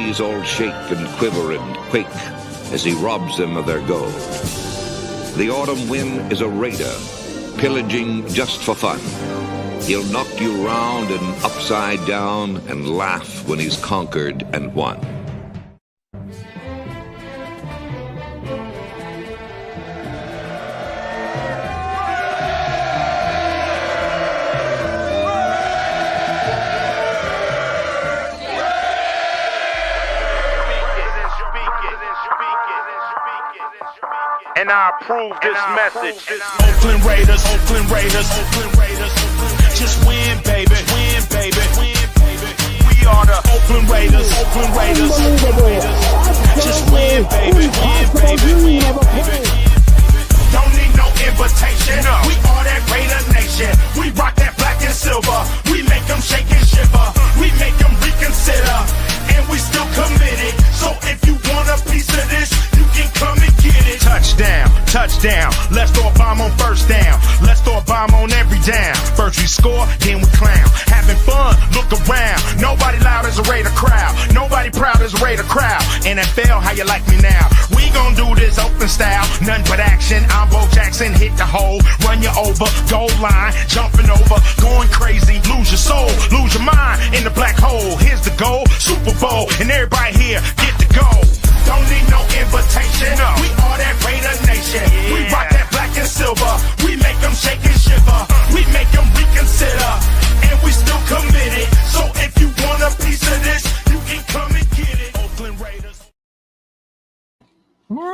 cities all shake and quiver and quake as he robs them of their gold. The autumn wind is a raider, pillaging just for fun. He'll knock you round and upside down and laugh when he's conquered and won. And I approve this message. Oakland Raiders, Oakland Raiders, Oakland Raiders. Just win, baby, win, baby, win, baby. We are the Oakland Raiders, Oakland Raiders, Oakland Raiders. Just win, baby, win, baby, win, baby. Don't need no invitation. We are that Raider Nation. We rock that black and silver. We make them shake and shiver. We make them reconsider. And we still committed. So if you want a piece of this, you can come and get it. Touchdown, touchdown. Let's throw a bomb on first down. Let's throw a bomb on every down. First we score, then we clown. Having fun, look around. Nobody loud as a Raider crowd. Nobody proud as a Raider crowd. NFL, how you like me now? We gon' do this open style. Nothing but action. I'm Bo Jackson, hit the hole. Run you over, goal line. Jumping over, going crazy. Lose your soul, lose your mind in the black hole. Here's the goal, Super Bowl. And everybody here, get to go. Don't need no invitation. We are that Raider Nation. We rock that black and silver. We make them shake and shiver. We make them reconsider. And we still committed. So if you want a piece of this, you can come and get it. Oakland Raiders. Raiders!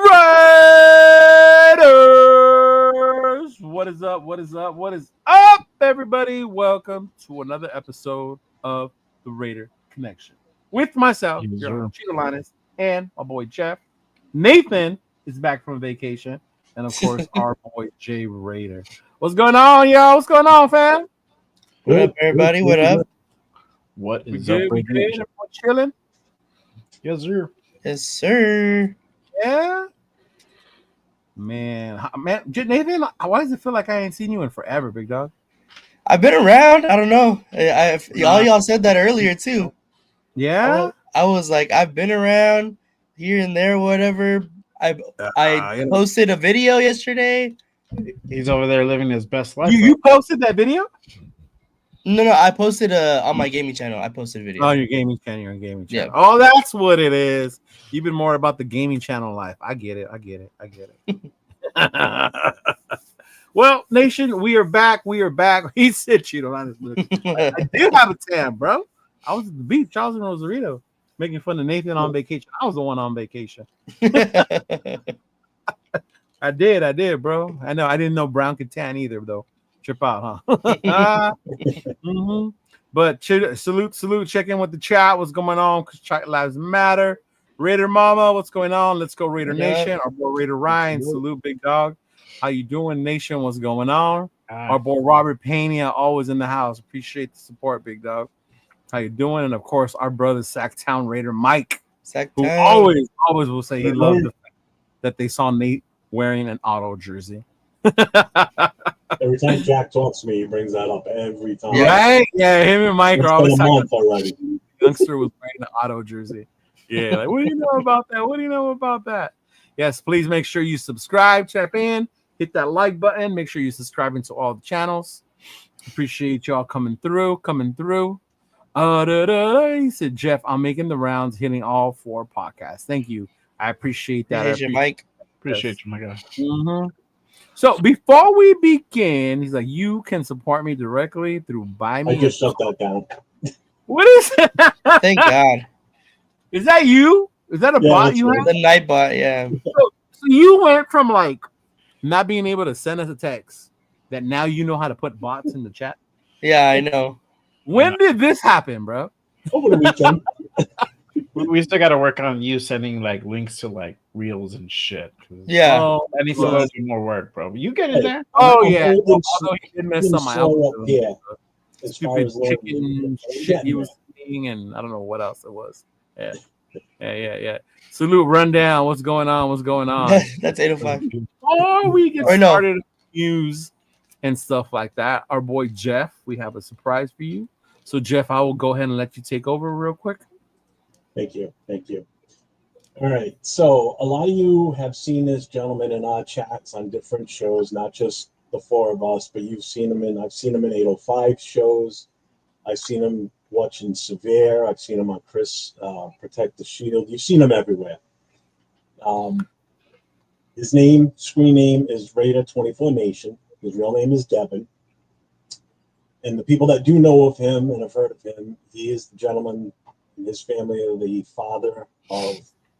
What is up? What is up? What is up, everybody? Welcome to another episode of the Raider Connection. With myself, your Cheeto Linus, and my boy Jeff. Nathan is back from vacation. And of course, our boy Jay Raider. What's going on, y'all? What's going on, fam? What up, everybody? What up? What We is good? up? We good? Everyone chilling? Yes, sir. Yes, sir. Yeah. Man, Nathan, why does it feel like I ain't seen you in forever, big dog? I've been around. I don't know. All y'all said that earlier too. Yeah. I was like, I've been around here and there, whatever. I posted a video yesterday. He's over there living his best life. You posted that video? No, I posted on my gaming channel. I posted a video. Oh, your gaming channel. Your gaming channel. Yeah. Oh, that's what it is. You've been more about the gaming channel life. I get it. Well, Nation, we are back. He said, "Cheeto, honestly, I did have a tan, bro. I was at the beach. I was in Rosarito, making fun of Nathan on vacation. I was the one on vacation. I did, bro. I know. I didn't know brown could tan either, though. Trip out, huh? Mm-hmm. But salute. Check in with the chat. What's going on? Because Chat Lives Matter. Raider Mama, what's going on? Let's go, Raider Nation. Our boy Raider Ryan. Salute, big dog. How you doing, Nation? What's going on? Our boy Robert Pena, always in the house. Appreciate the support, big dog. How you doing? And of course, our brother Sacktown Raider Mike, who always will say he loved the fact that they saw Nate wearing an auto jersey. Every time Jack talks to me, he brings that up every time. Right? Yeah, him and Mike are always talking about already. Youngster was wearing an auto jersey. Yeah, like, what do you know about that? What do you know about that? Yes, please make sure you subscribe, tap in, hit that like button. Make sure you're subscribing to all the channels. Appreciate y'all coming through. He said, Jeff, I'm making the rounds, hitting all 4 podcasts. Thank you. I appreciate that. Mike. Appreciate you, my guy. Mm-hmm. So before we begin, he's like, you can support me directly through Buy Me. I just shut that down. What is it? Thank God. Is that you? Is that a bot you have? The night bot, yeah. So you went from like not being able to send us a text that now you know how to put bots in the chat? Yeah, I know. When did this happen, bro? Over the weekend. We still got to work on you sending like links to like reels and shit. Yeah. That needs to do more work, bro. You get it there. Oh, yeah. Although he did mess up my algorithm. Yeah. Stupid chicken shit he was eating, and I don't know what else it was. Yeah. Salute rundown. What's going on? That's 805. Before we get started with news and stuff like that, our boy Jeff, we have a surprise for you. So Jeff, I will go ahead and let you take over real quick. Thank you. Thank you. All right. So a lot of you have seen this gentleman in our chats on different shows, not just the four of us, but I've seen him in 805 shows. I've seen him watching Severe. I've seen him on Chris Protect the Shield. You've seen him everywhere. His screen name is Raider 24 Nation. His real name is Devin. And the people that do know of him and have heard of him, he is the gentleman in his family, the father of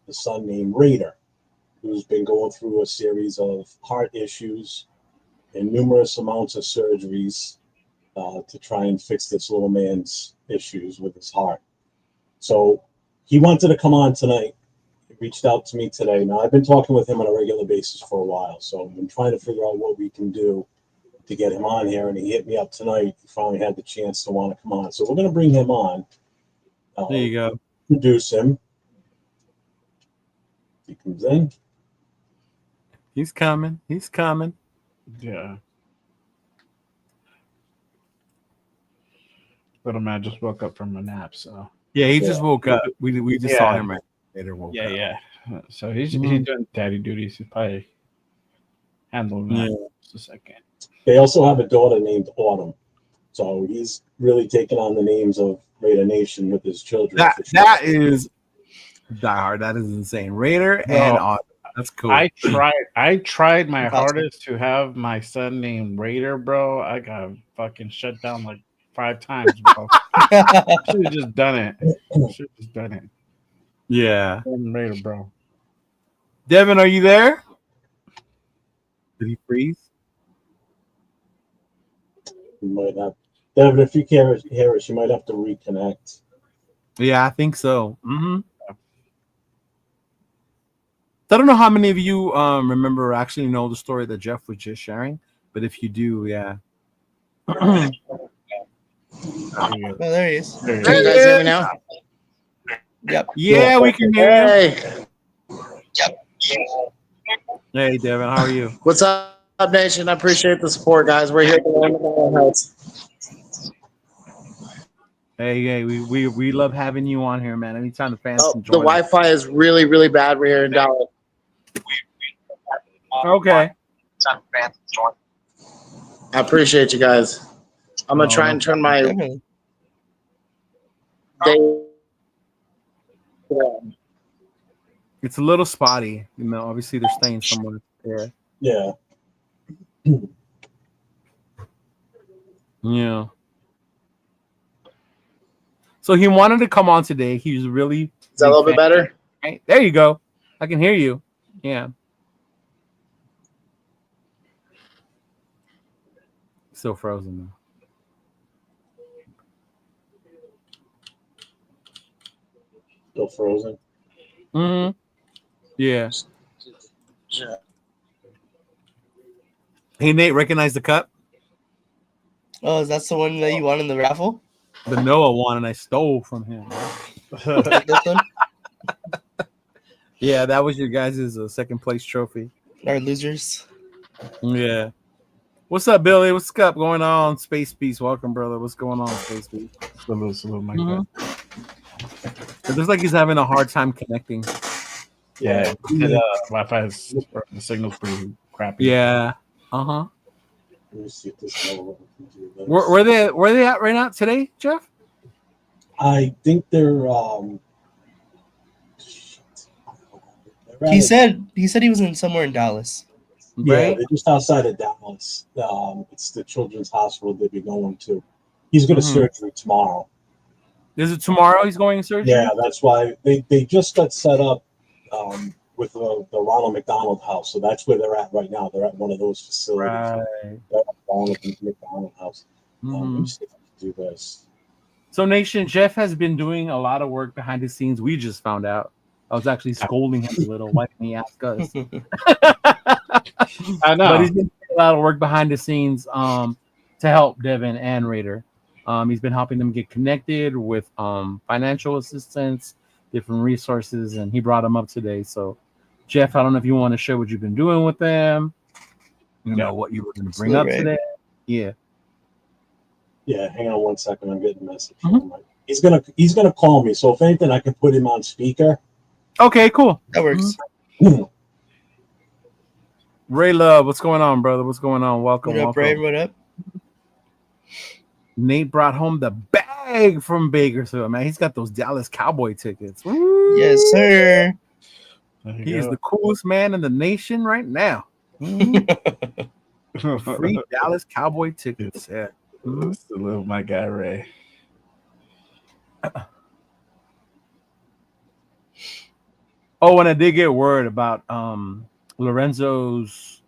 the son named Raider, who's been going through a series of heart issues and numerous amounts of surgeries to try and fix this little man's issues with his heart. So he wanted to come on tonight. He reached out to me today. Now, I've been talking with him on a regular basis for a while, so I've been trying to figure out what we can do to get him on here, and he hit me up tonight. He finally had the chance to want to come on. So we're going to bring him on. There you go. Introduce him. He comes in. He's coming. He's coming. Yeah. Little man just woke up from a nap, so yeah, he just woke up. We just saw him right later. Yeah. So he's doing daddy duties. He's probably handling that just a second. They also have a daughter named Autumn, so he's really taking on the names of Raider Nation with his children. That is diehard. That is insane. Raider and Autumn. That's cool. I tried my hardest to have my son named Raider, bro. I got fucking shut down like 5 times, bro. Should have just done it. Yeah. Raider, bro. Devin, are you there? Did he freeze? You might have. Devin, if you can't hear us, you might have to reconnect. Yeah, I think so. Mm-hmm. I don't know how many of you remember or actually know the story that Jeff was just sharing, but if you do, yeah. Oh, there he is. Can you guys hear me now? Yep. Yeah, we can hear you. Hey, Hey, Devin, how are you? what's up, Nation? I appreciate the support, guys. We're here to learn about our health. Hey, we love having you on here, man. Anytime the fans can The join. Wi-Fi is really, really bad. We're here in Dallas. Okay. I appreciate you guys. I'm gonna try and turn my day. It's a little spotty, you know. Obviously, they're staying somewhere there. Yeah. Yeah. So he wanted to come on today. He was really. Is that a little bit better? Right? There you go. I can hear you. Yeah. Still frozen though. Still frozen. Mm-hmm. Yeah. Hey Nate, recognize the cup? Oh, is that the one that you won in the raffle? The Noah one, and I stole from him. This one? Yeah, that was your guys' second place trophy. Our losers. Yeah. What's up, Billy? What's up going on? Space Beast, welcome, brother. What's going on, Space Beast? Salute, my God. It looks like he's having a hard time connecting. Yeah, Wi-Fi is the signal's pretty crappy. Yeah. Uh-huh. Let me see if this Where they at right now today, Jeff? I think they're He said he was in somewhere in Dallas. yeah, Right? they're just outside of Dallas. It's the Children's Hospital they'll be going to. He's going to surgery tomorrow. Is it tomorrow he's going to surgery? Yeah, that's why they just got set up with the Ronald McDonald House. So that's where they're at right now. They're at one of those facilities. Right. They're at Ronald McDonald House. Let me see if I can do this. So, Nation, Jeff has been doing a lot of work behind the scenes. We just found out. I was actually scolding him a little. Why didn't he ask us? I know. But he's been doing a lot of work behind the scenes to help Devin and Raider. He's been helping them get connected with financial assistance, different resources, and he brought them up today. So, Jeff, I don't know if you want to share what you've been doing with them. You know, what you were going to bring up today. Yeah. Yeah, hang on one second. I'm getting a message. He's gonna call me. So if anything, I can put him on speaker. Okay, cool. That works. Ray Love, what's going on, brother? What's going on? Welcome, What up, welcome. Ray? What up? Nate brought home the bag from Bakersfield, man. He's got those Dallas Cowboy tickets. Woo! Yes, sir. He is the coolest man in the nation right now. Free Dallas Cowboy tickets. Yeah. Salute my guy Ray. Oh, and I did get word about Lorenzo's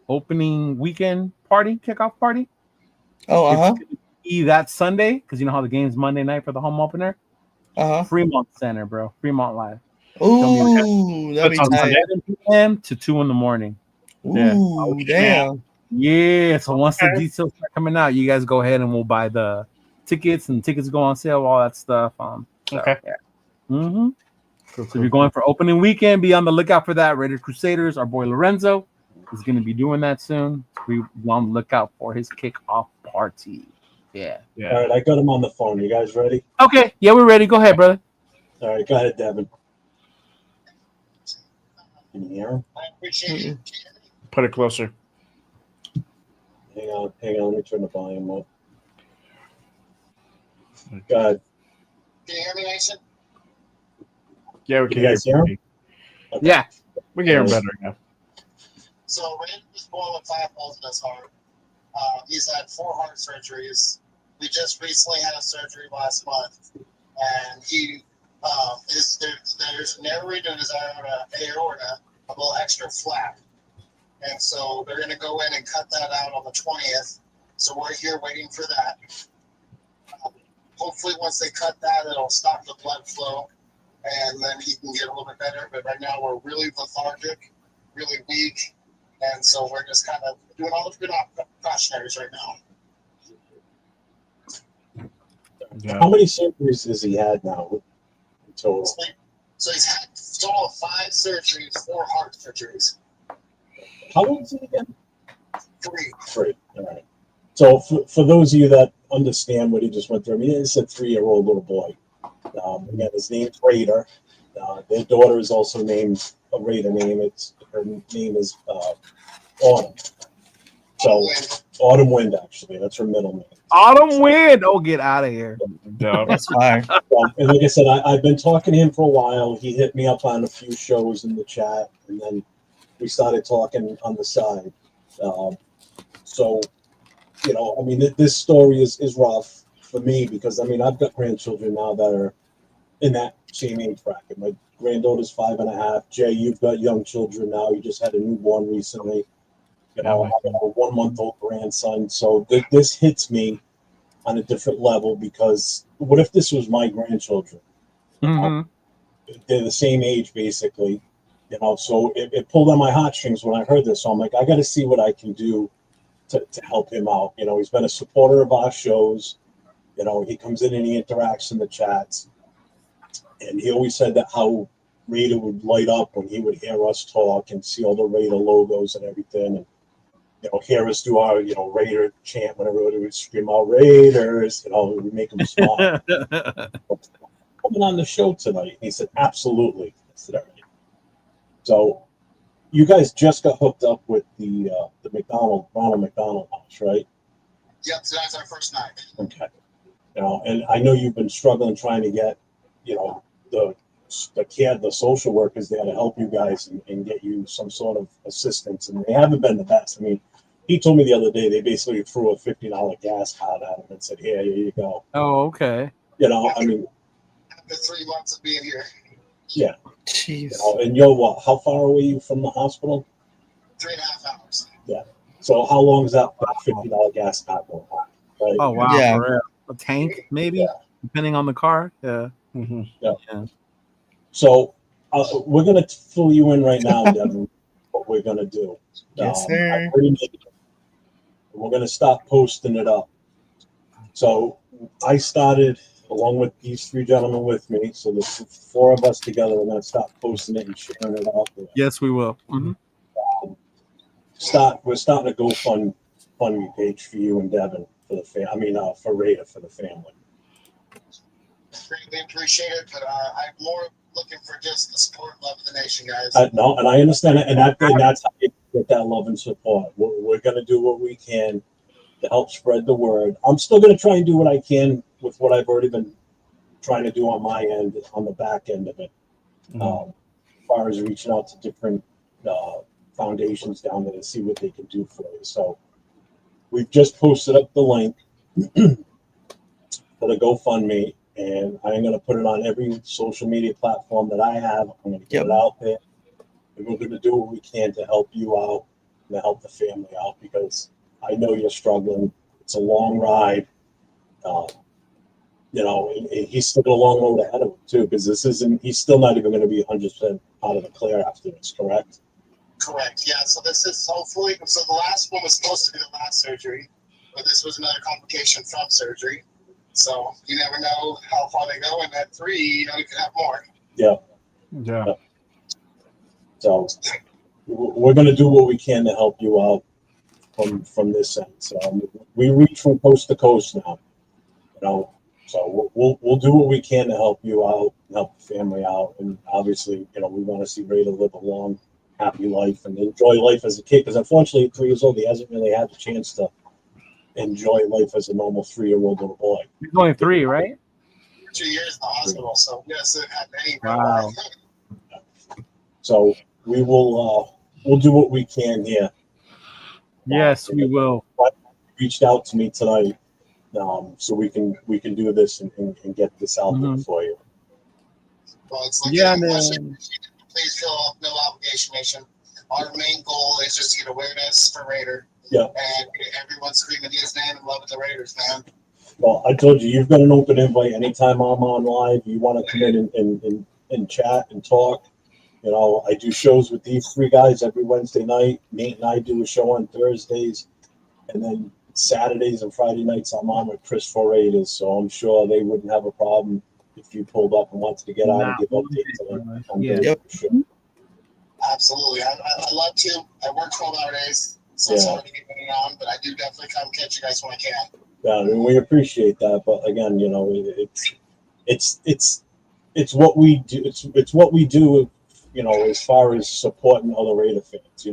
opening weekend party, kickoff party. Oh, It's gonna be that Sunday, because you know how the game's Monday night for the home opener. Fremont Center, bro. Fremont Live. Ooh, that'd be tight. 7 p.m. to 2 in the morning. Ooh, damn. Yeah. So once the details start coming out, you guys go ahead and we'll buy the tickets, and tickets go on sale, all that stuff. Okay. Yeah. Mm-hmm. So if you're going for opening weekend, be on the lookout for that. Raider Crusaders, our boy Lorenzo is going to be doing that soon. Be on the lookout for his kickoff party. Yeah. All right, I got him on the phone. You guys ready? Okay. Yeah, we're ready. Go ahead, brother. All right, go ahead, Devin. Can you hear him? I appreciate it. Put it closer. Hang on. Let me turn the volume up. Go ahead. Can you hear me, Mason? Yeah, we can You guys hear him? Okay. Yeah. We can hear him better now. So Randy was born with 5 holes in his heart. He's had 4 heart surgeries. We just recently had a surgery last month, and he there's narrowing in his aorta, a little extra flap, and so they're going to go in and cut that out on the 20th. So we're here waiting for that. Hopefully, once they cut that, it'll stop the blood flow, and then he can get a little bit better. But right now, we're really lethargic, really weak, and so we're just kind of doing all the precautionaries right now. Yeah. How many surgeries has he had now in total? So he's had a total of 5 surgeries, 4 heart surgeries. How old is he again? 3. All right. So for those of you that understand what he just went through, I mean, it's a 3-year-old little boy. Again, his name's Raider. Their daughter is also named a Raider name. Her name is Autumn. So Autumn Wind, actually, that's her middle name. Autumn Wind. Oh, get out of here. No, that's fine. And like I said, I've been talking to him for a while. He hit me up on a few shows in the chat, and then we started talking on the side. So, you know, I mean, this story is rough for me because, I mean, I've got grandchildren now that are in that same age bracket. My granddaughter's 5.5. Jay, you've got young children now. You just had a newborn recently. You know, I have a 1-month-old grandson. So this hits me on a different level because what if this was my grandchildren? Mm-hmm. They're the same age, basically. You know, so it pulled on my heartstrings when I heard this. So I'm like, I got to see what I can do to help him out. You know, he's been a supporter of our shows. You know, he comes in and he interacts in the chats. And he always said that how Raider would light up when he would hear us talk and see all the Raider logos and everything. And, you know, hear us do our, you know, Raider chant when everybody would scream out Raiders. You know, it would make him smile. Coming on the show tonight. And he said, absolutely. I said, all right. So you guys just got hooked up with the Ronald McDonald house, right? Yep, tonight's our first night. Okay. You know, and I know you've been struggling trying to get, you know, the social workers there to help you guys and get you some sort of assistance, and they haven't been the best. I mean, he told me the other day they basically threw a $50 gas card at him and said, here you go. Oh, okay. You know, I mean, after 3 months of being here. Yeah. Jeez. You know, and you're what? How far away are you from the hospital? 3.5 hours. Yeah. So how long is that $50 gas card going on? Right? Oh wow. Yeah. For a tank, maybe, depending on the car. Yeah. Mm-hmm. Yeah. So we're gonna fill you in right now, Devin. What we're gonna do? Yes, sir. We're gonna stop posting it up. So I started along with these 3 gentlemen with me. So the 4 of us together, we're gonna stop posting it and sharing it out there. Yes, we will. Mm-hmm. We're starting a GoFundMe page for you and Devin for the for Raider for the family. greatly appreciate it, but I'm more looking for just the support and love of the nation, guys. No, and I understand it, and that's how you get that love and support. We're going to do what we can to help spread the word. I'm still going to try and do what I can with what I've already been trying to do on my end, on the back end of it. As far as reaching out to different foundations down there to see what they can do for you. So we've just posted up the link for the GoFundMe, and I'm going to put it on every social media platform that I have. I'm going to get it out there, and we're going to do what we can to help you out and to help the family out, because I know you're struggling. It's a long ride. He's still got a long road ahead of him too, because he's still not even going to be 100% out of the clear after this, correct? Correct. Yeah. So this is hopefully. So the last one was supposed to be the last surgery, but this was another complication from surgery. So you never know how far they go, and at 3, you could have more. Yeah. So we're going to do what we can to help you out from this end. So we reach from coast to coast now. So we'll do what we can to help you out, and help the family out, and obviously, we want to see Raider live a long, happy life and enjoy life as a kid. Because unfortunately, at 3 years old, he hasn't really had the chance to enjoy life as a normal 3-year-old little boy. He's only 3, right? 2 years in the hospital, so yes, it had many. Wow. So we will we'll do what we can here. Yes, we will. Reached out to me tonight, so we can do this and get this out there for you. Well, it's like man. Please fill up, no obligation, nation. Our main goal is just to get awareness for Raider. Yeah. And everyone screaming his name and loving the Raiders, man. Well, I told you, you've got an open invite anytime I'm on live. You want to come in and chat and talk. I do shows with these 3 guys every Wednesday night. Nate and I do a show on Thursdays. And then Saturdays and Friday nights I'm on with Chris for Raiders. So I'm sure they wouldn't have a problem if you pulled up and wanted to get on and give updates on the show. Absolutely. I love to. I work 12-hour days, so it's hard to get it on, but I do definitely come catch you guys when I can. Yeah, and we appreciate that. But again, it's what we do. It's what we do, as far as supporting other Raider fans,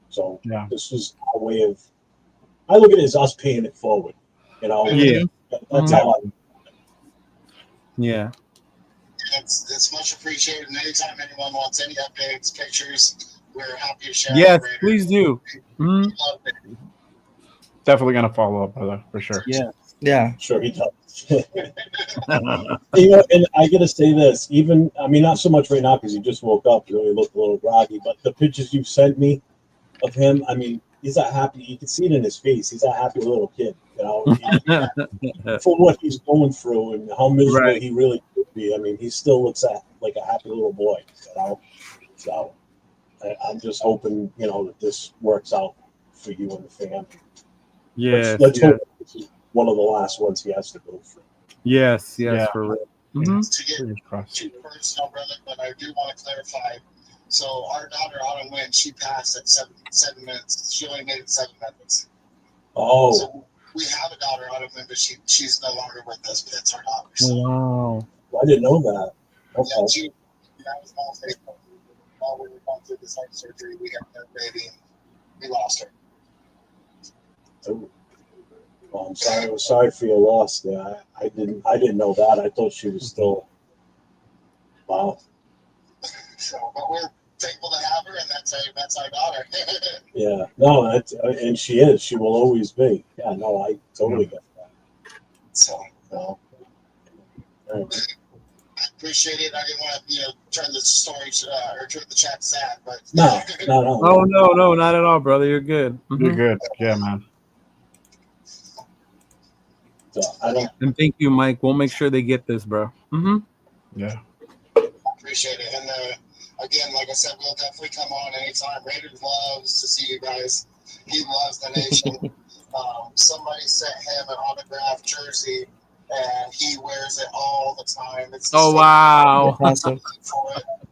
So this is our way of. I look at it as us paying it forward. Yeah. That's how I. Yeah. It's much appreciated. And anytime anyone wants any updates, pictures, we're happy to share. Yes, please do. Definitely gonna follow up, brother, for sure. Yeah. Sure, he does. And I gotta say this, not so much right now because he just woke up. He really looked a little groggy. But the pictures you sent me of him, he's a happy. You can see it in his face. He's a happy little kid. For what he's going through and how miserable he really could be. He still looks like a happy little boy. So I'm just hoping that this works out for you and the family. Let's hope this is one of the last ones he has to go through. Yes, for real. To get too personal, brother, but I do want to clarify. So our daughter Autumn Wynn, she passed at 7 minutes. She only made it 7 minutes. Oh. So we have a daughter Autumn Wynn, but she's no longer with us. But it's our daughter. So. Wow. I didn't know that. Okay. Yeah, that was all Facebook. While we were going through this heart surgery, we had that baby, and we lost her. Oh. Well, I'm sorry. I was sorry for your loss there. I didn't know that. I thought she was still. Wow. So, but we're thankful to have her, and that's our daughter. Yeah. No, and she is. She will always be. Yeah. No, I totally get that. So. No. I appreciate it. I didn't want to, turn the story or turn the chat sad, but no. Oh no, not at all, brother. You're good. You're good. Yeah, man. So and thank you, Mike. We'll make sure they get this, bro. Yeah. Appreciate it. And again, like I said, we'll definitely come on anytime. Raiders loves to see you guys. He loves the nation. Somebody sent him an autographed jersey, and he wears it all the time. It's wow! Awesome.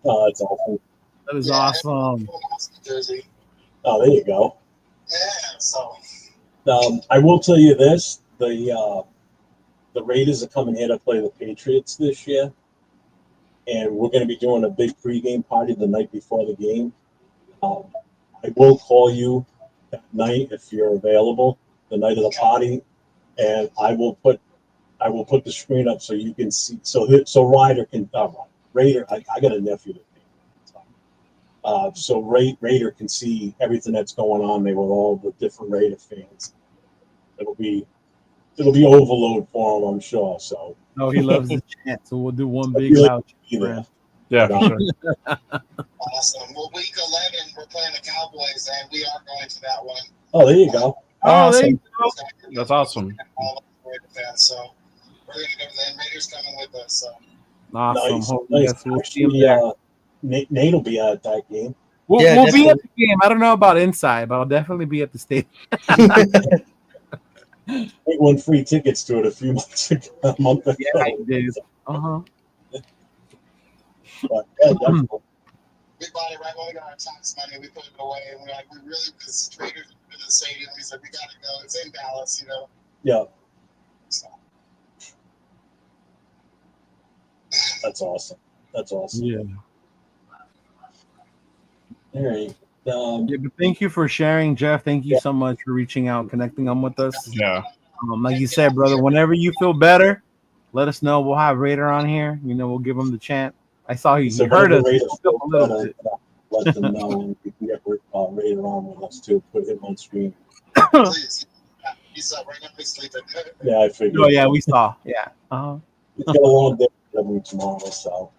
Oh, that's awesome. That is awesome. Jersey. Oh, there you go. Yeah. So. I will tell you this: the the Raiders are coming here to play the Patriots this year, and we're going to be doing a big pregame party the night before the game. I will call you that night if you're available, the night of the party, and I will put the screen up so you can see. So Ryder can Raider. I got a nephew that so Raider can see everything that's going on there with all the different Raider fans. It'll be overload for him, I'm sure. So no, he loves the chant. So we'll do one big loud chant. Yeah, for sure. Awesome. Well, week 11, we're playing the Cowboys, and we are going to that one. Oh, there you go. Oh, there you go. That's awesome. So we're going to go there. Raiders coming with us. So. Awesome. Nice. We'll see him there. Nate will be at that game. We'll be at the game. I don't know about inside, but I'll definitely be at the stadium. I won free tickets to it a month ago. Yeah, I did. But, yeah, definitely. We bought it right when we got our tax money. We put it away, and we're like, we really, because Raiders in the stadium. He's like, we got to go. It's in Dallas, you know. Yeah. So. That's awesome. Yeah. All right. But thank you for sharing, Jeff. Thank you so much for reaching out, connecting on with us. Yeah. Like you said, brother, whenever you feel better, let us know. We'll have Raider on here. We'll give him the chant. I saw he heard us. Let them know, and we can get Raider on with us too. Put him on screen. Please. He's up right now. He's sleeping. Yeah, I figured. Oh yeah, we saw. Yeah. He's got a long day tomorrow, so.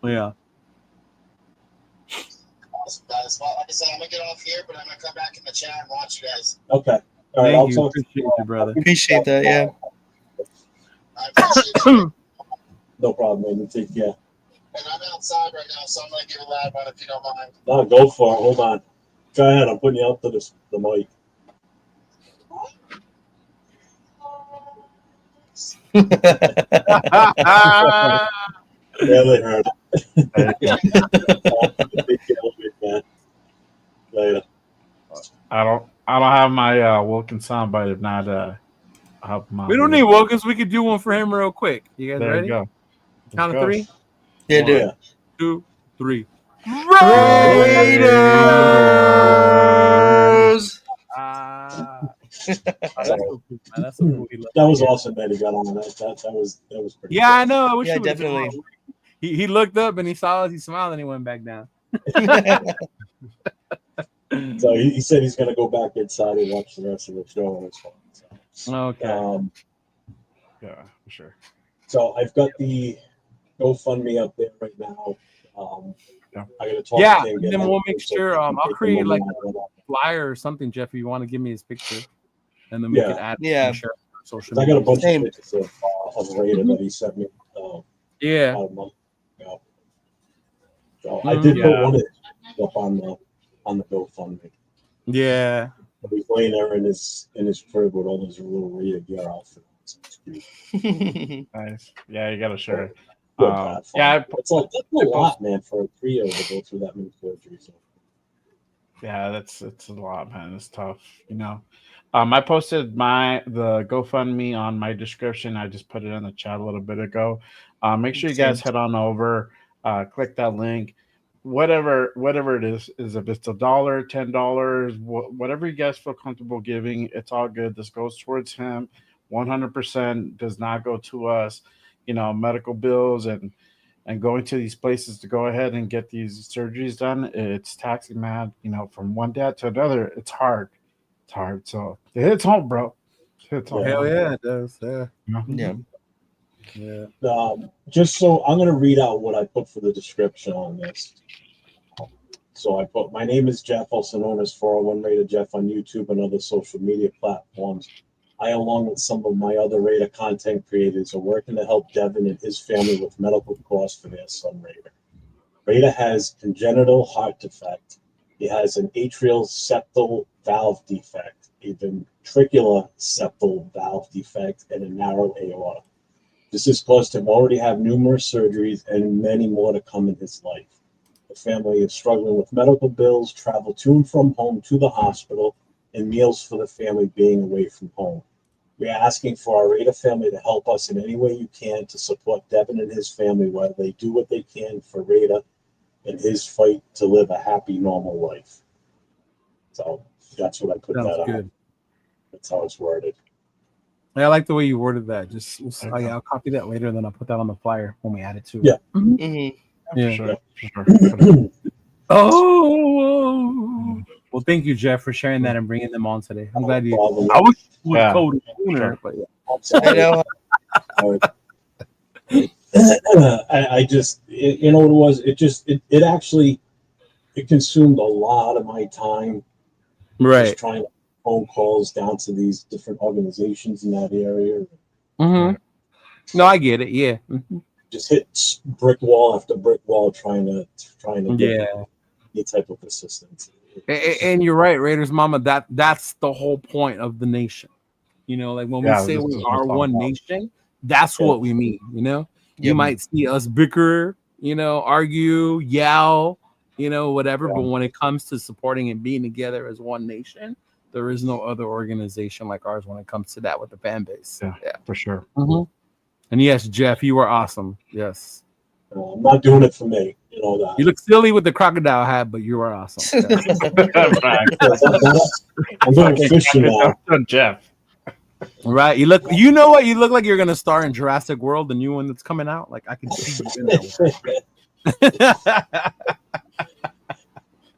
Yeah. Awesome, guys. Well, like I said, I'm gonna get off here, but I'm gonna come back in the chat and watch you guys. Okay. All right. Thank you. Talk to Appreciate you, brother. Appreciate that. Yeah. I appreciate you. No problem, man. Take care. And I'm outside right now, so I'm gonna give a loud one if you don't mind. No, go for it. Hold on. Go ahead. I'm putting you out to the mic. Yeah, they heard it. Later. I don't have my Wilkins soundbite. If not, help him out. We don't need Wilkins. We could do one for him real quick. You guys There ready? you go. Count of three. Yeah, do it. 1, 2, 3. Raiders! That's so cool, man. That's so cool. That was awesome that he got on that. That was pretty. Yeah, I know. I wish Yeah, he would've definitely. done it. He looked up and he saw us. He smiled and he went back down. So he said he's gonna go back inside and watch the rest of the show on his phone. So. Okay. Yeah, for sure. So I've got the GoFundMe up there right now. Yeah. I gotta talk. Yeah, to him, and then we'll make sure. I'll create like a a flyer or something, Jeff. If you want to give me his picture, and then we can add. Yeah. Share on social I media. got a bunch Same. of pictures of Raider that he sent me. Yeah. About a month ago. So I did put one up on the GoFundMe. Yeah. He's laying there in his crib with all his little Raider gear outfit. Nice. Yeah, you gotta share it. That's a lot, man, for a trio to go through that many surgeries. Yeah, it's a lot, man. It's tough, I posted the GoFundMe on my description. I just put it in the chat a little bit ago. Make sure you guys head on over, click that link. Whatever it is if it's $1, $10, whatever you guys feel comfortable giving, it's all good. This goes towards him. 100% does not go to us. Medical bills and going to these places to go ahead and get these surgeries done. It's taxing, man. From one dad to another, it's hard. It's hard. So it hits home, bro. It hits home. Hell yeah, it does. Yeah. Yeah. Just so I'm going to read out what I put for the description on this. So I put, my name is Jeff, also known as 401 Raider Jeff on YouTube and other social media platforms. I, along with some of my other Raider content creators, are working to help Devin and his family with medical costs for their son, Raider. Raider has congenital heart defect. He has an atrial septal valve defect, a ventricular septal valve defect, and a narrow aorta. This has caused him already have numerous surgeries and many more to come in his life. The family is struggling with medical bills, travel to and from home to the hospital, and meals for the family being away from home. We're asking for our Raider family to help us in any way you can to support Devin and his family while they do what they can for Raider in his fight to live a happy, normal life. So that's what I put Sounds that good. on. That's how it's worded. I like the way you worded that. I'll copy that later, and then I'll put that on the flyer when we add it to it. Yeah. Yeah. Sure. Oh, well, thank you, Jeff, for sharing that and bringing them on today. I'm glad you. I wish you would code it sooner, but yeah. I know. I just, you know what it was? It actually, it consumed a lot of my time. Right. Just trying to phone calls down to these different organizations in that area. Mm-hmm. No, I get it. Yeah. Mm-hmm. Just hit brick wall after brick wall trying to get any type of assistance. And you're right, Raiders Mama. That's the whole point of the nation. You know, like when we say we are one nation, that's what we mean. You know, you might see us bicker, you know, argue, yell, you know, whatever. But when it comes to supporting and being together as one nation, there is no other organization like ours when it comes to that with the fan base. Yeah, for sure. Mm-hmm. And yes, Jeff, you are awesome. Yes. I'm not doing it for me. You know that. You look silly with the crocodile hat, but you are awesome. I'm going fishing now. Jeff. Right. You look like you're gonna star in Jurassic World, the new one that's coming out. Like I can see you in that one.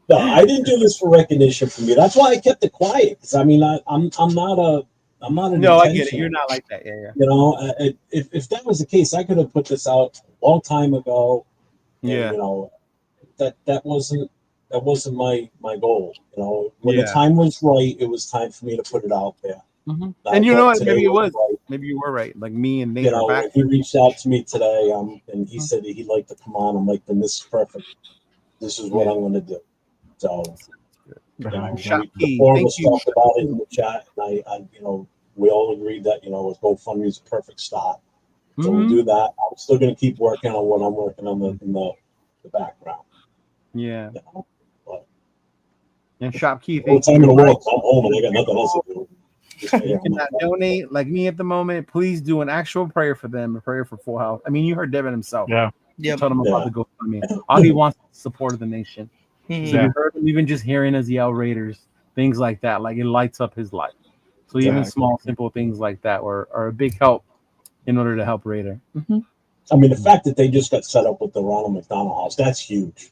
No, I didn't do this for recognition for me. That's why I kept it quiet. Because I mean, I'm not an no, I get it. You're not like that. Yeah. You know, if that was the case, I could have put this out a long time ago. And, yeah. You know, that wasn't my goal. You know, when the time was right, it was time for me to put it out there. Mm-hmm. And you know what? Maybe it was. Right. Maybe you were right. Like me and Nate. You know, back. He reached out to me today, and he said that he'd like to come on. I'm like, then this is perfect. This is what I'm going to do. So, you know, the four of us talked about it in the chat, and I, you know, we all agreed that, you know, GoFundMe is a perfect start. So we'll do that. I'm still going to keep working on what I'm working on in the background. Yeah. You know, but, and Shop Keith, all the time in the world, I'm home and I got nothing else to do. You cannot donate like me at the moment. Please do an actual prayer for them, a prayer for full health. I mean, you heard Devin himself. Yeah. Told him about the GoFundMe. All he wants is support of the nation. So you heard him even just hearing us yell Raiders, things like that. Like it lights up his life. So even small, simple things like that are a big help in order to help Raider. Mm-hmm. I mean, the fact that they just got set up with the Ronald McDonald House, that's huge.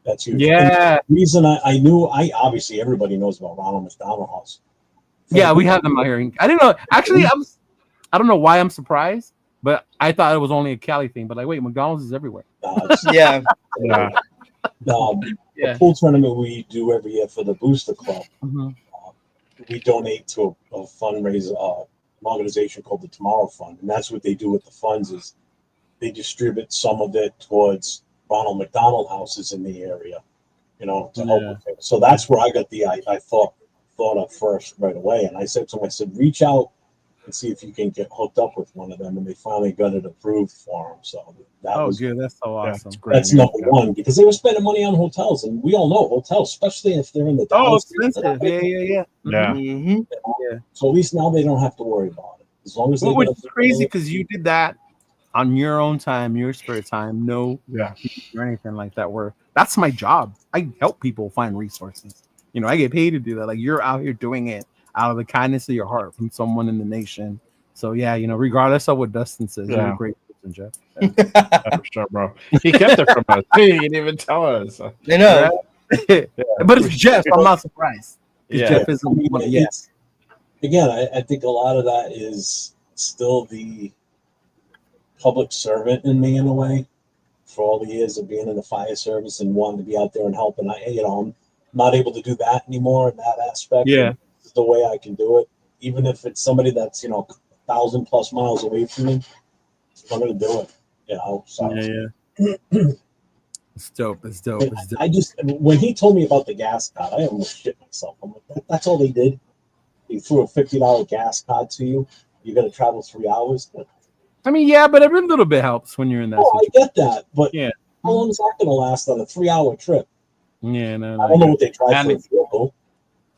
That's huge. Yeah. And the reason I knew, obviously everybody knows about Ronald McDonald House. Yeah, we have them out here. I didn't know. Actually, I don't know why I'm surprised, but I thought it was only a Cali thing. But like, wait, McDonald's is everywhere. Yeah. The pool tournament we do every year for the Booster Club, we donate to a fundraiser, an organization called the Tomorrow Fund, and that's what they do with the funds is they distribute some of it towards Ronald McDonald houses in the area, you know, to help with it. So that's where I got I thought of first right away, and I said to him, I said, reach out and see if you can get hooked up with one of them, and they finally got it approved for them. So that was good. That's so awesome. That's number one, because they were spending money on hotels, and we all know hotels, especially if they're in the expensive. Yeah. Mm-hmm. Yeah. So at least now they don't have to worry about it, as long as they. Which is crazy because you did that on your own time, your spare time, or anything like that. Where that's my job. I help people find resources. You know, I get paid to do that. Like you're out here doing it out of the kindness of your heart from someone in the nation. So yeah, you know, regardless of what Dustin says, you're a great person, Jeff. For sure, bro. He kept it from us. He didn't even tell us. I know. Right? But it's Jeff. I'm not surprised. Jeff isn't one yet. Again, I think a lot of that is still the public servant in me in a way. For all the years of being in the fire service and wanting to be out there and helping, I'm not able to do that anymore in that aspect. Yeah. This is the way I can do it. Even if it's somebody that's, 1,000+ miles away from me, I'm going to do it. You know, so. It's dope. It's dope. I just, when he told me about the gas card, I almost shit myself. I'm like, that's all they did? They threw a $50 gas card to you. You're going to travel 3 hours? I mean, yeah, but every little bit helps when you're in that situation. I get that. But how long is that going to last on a 3-hour trip? Yeah, no. I don't know what they tried for a vehicle.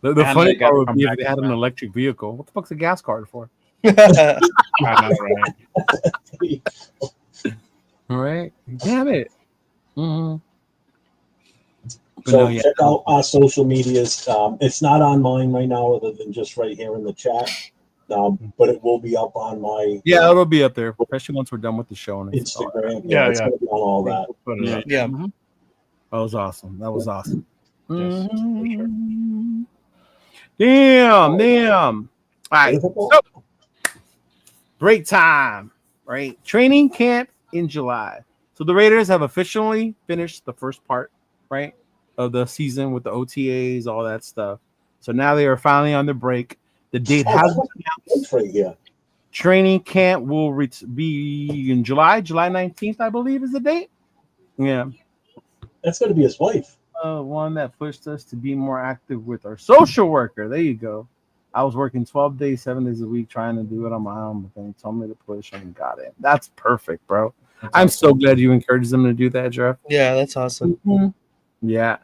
The funny part would be if they had an electric vehicle. What the fuck's a gas card for? I know, right? All right. Damn it. Mm-hmm. So check out our social medias. It's not on mine right now, other than just right here in the chat. But it will be up on my it'll be up there, especially once we're done with the show and Instagram. Yeah, it's gonna be on all that. Yeah. Mm-hmm. That was awesome. That was awesome. Yes, for sure. Damn. All right. So, break time, right? Training camp in July. So the Raiders have officially finished the first part, right, of the season with the OTAs, all that stuff. So now they are finally on the break. The date has been announced. Right here. Training camp will be in July 19th, I believe, is the date. Yeah. That's going to be his wife. One that pushed us to be more active with our social worker. There you go. I was working 12 days, 7 days a week trying to do it on my own, but then he told me to push and got it. That's perfect, bro. I'm so glad you encouraged them to do that, Jeff. Yeah, that's awesome. Mm-hmm. Yeah.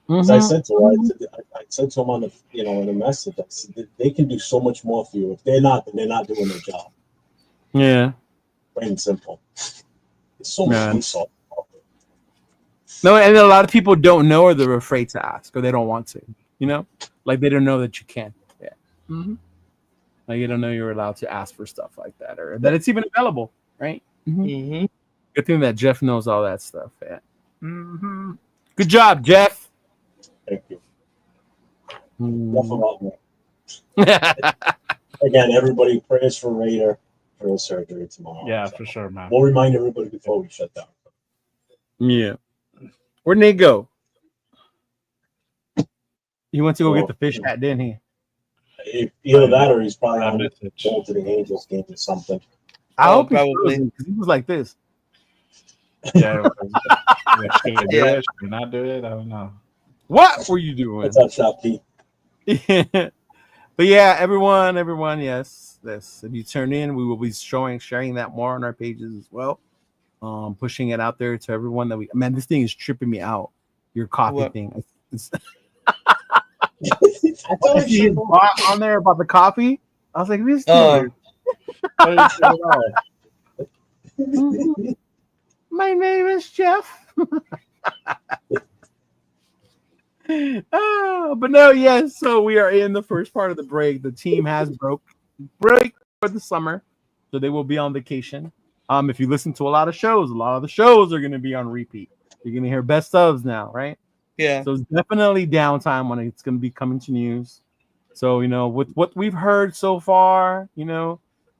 Mm-hmm. I said to him on the in a message, I said they can do so much more for you. If they're not, then they're not doing their job. Yeah. Plain and simple. It's so much insult. No, and a lot of people don't know or they're afraid to ask or they don't want to. Like they don't know that you can. Yeah. Mm-hmm. Like you don't know you're allowed to ask for stuff like that or that it's even available, right? Mm-hmm. Mm-hmm. Good thing that Jeff knows all that stuff. Yeah. Mm-hmm. Good job, Jeff. Thank you. Mm-hmm. Again, everybody prays for Raider for his surgery tomorrow. Yeah, for sure, man. We'll remind everybody before we shut down. Yeah. Where'd Nate go? He went to go get the fish hat, didn't he? Either that or he's probably on going to the Angels game or something. I hope probably because he was like this. Yeah. Should I do it? Should I not do it? I don't know. What were you doing? What's up, Shop Pete? But yeah, everyone, yes. If you turn in, we will be sharing that more on our pages as well. Pushing it out there to everyone that this thing is tripping me out. Your coffee thing. I see his bot on there about the coffee. I was like, this My name is Jeff. But no, yes. So we are in the first part of the break. The team has break for the summer, so they will be on vacation. If you listen to a lot of the shows are going to be on repeat. You're going to hear best ofs now, right? Yeah. So it's definitely downtime when it's going to be coming to news. So, with what we've heard so far,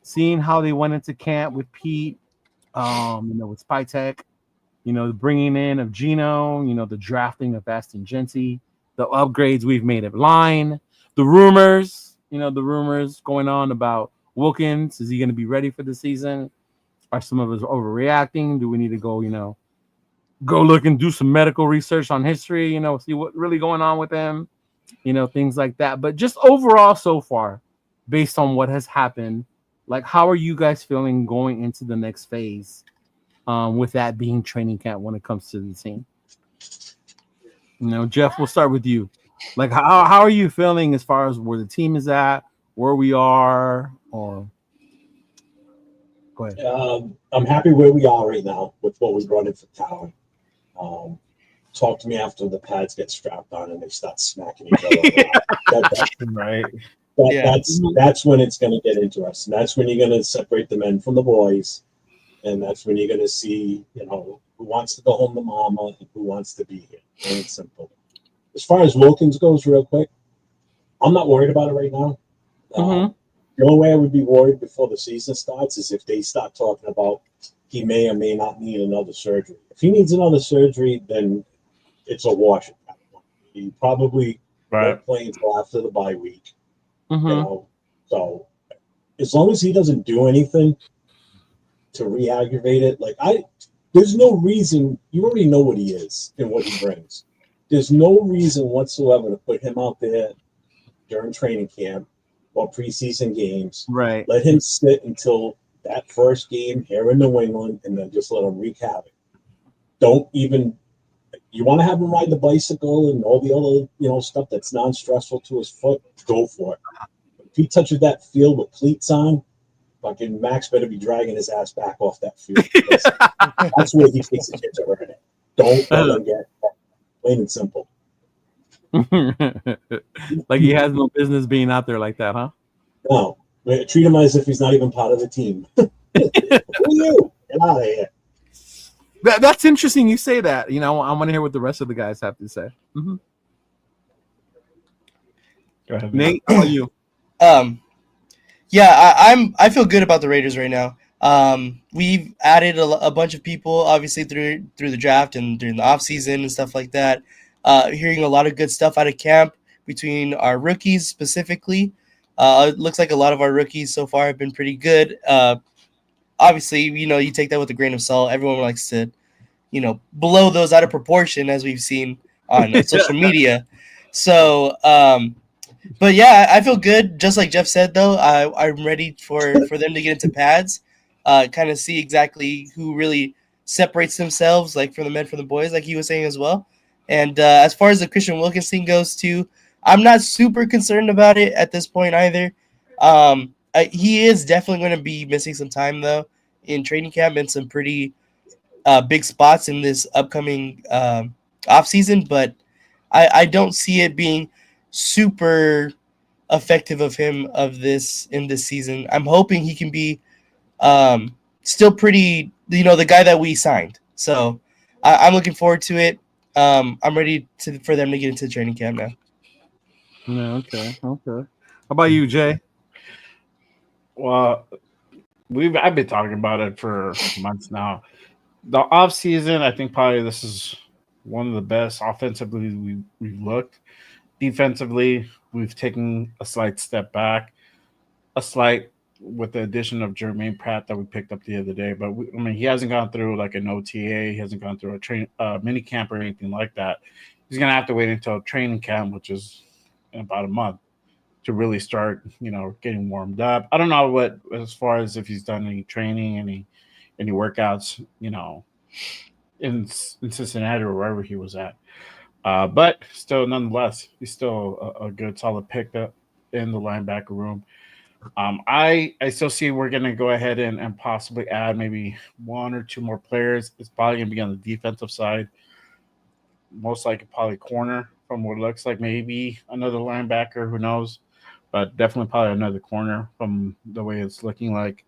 seeing how they went into camp with Pete, with Spytech, the bringing in of Gino, the drafting of Aston Genty, the upgrades we've made of line, the rumors going on about Wilkins. Is he going to be ready for the season? Are some of us overreacting? Do we need to go look and do some medical research on history, see what's really going on with him, things like that. But just overall so far, based on what has happened, like how are you guys feeling going into the next phase with that being training camp when it comes to the team? Jeff, we'll start with you. Like how are you feeling as far as where the team is at, where we are, or go ahead. I'm happy where we are right now with what we're running for talent. Talk to me after the pads get strapped on and they start smacking each other. Right. That's when it's going to get interesting. That's when you're going to separate the men from the boys, and that's when you're going to see, who wants to go home to mama and who wants to be here. And it's simple. As far as Wilkins goes, real quick, I'm not worried about it right now. The only way I would be worried before the season starts is if they start talking about he may or may not need another surgery. If he needs another surgery, then it's a wash at that point. He probably won't play until after the bye week. So as long as he doesn't do anything to re-aggravate it, there's no reason. You already know what he is and what he brings. There's no reason whatsoever to put him out there during training camp or preseason games. Right. Let him sit until that first game here in New England, and then just let him wreak havoc. Don't even. You want to have him ride the bicycle and all the other, stuff that's non-stressful to his foot. Go for it. But If he touches that field with cleats on, fucking Max better be dragging his ass back off that field. That's where he takes the chance to hurt it. Don't let him get plain and simple. Like he has no business being out there like that, huh? No. Treat him as if he's not even part of the team. Who are you? Get out of here. That's interesting you say that. You know, I want to hear what the rest of the guys have to say. Mm-hmm. Go ahead, Nate. How about you? Yeah, I feel good about the Raiders right now. We've added a bunch of people, obviously through the draft and during the offseason and stuff like that. Hearing a lot of good stuff out of camp between our rookies specifically. It looks like a lot of our rookies so far have been pretty good. Obviously, you know, you take that with a grain of salt. Everyone likes to, you know, blow those out of proportion, as we've seen on social media. So, but yeah, I feel good. Just like Jeff said, though, I'm ready for them to get into pads, kind of see exactly who really separates themselves, like from the men from the boys, like he was saying as well. And as far as the Christian Wilkinson goes, too, I'm not super concerned about it at this point either. He is definitely going to be missing some time, though, in training camp and some pretty big spots in this upcoming offseason. But I don't see it being super effective of him in this season. I'm hoping he can be still pretty, you know, the guy that we signed. So I'm looking forward to it. I'm ready for them to get into training camp now. Yeah, okay. How about you, Jay? Well, I've been talking about it for months now. The off season, I think probably this is one of the best offensively we've looked. Defensively, we've taken a slight step back, with the addition of Jermaine Pratt that we picked up the other day. But he hasn't gone through like an OTA, he hasn't gone through a mini camp or anything like that. He's gonna have to wait until training camp, which is in about a month, to really start, you know, getting warmed up. I don't know what, as far as if he's done any training, any workouts, you know, in Cincinnati or wherever he was at. But still, nonetheless, he's still a good, solid pick up in the linebacker room. I still see we're going to go ahead and possibly add maybe one or two more players. It's probably going to be on the defensive side. Most likely probably corner from what it looks like. Maybe another linebacker, who knows. But definitely probably another corner from the way it's looking like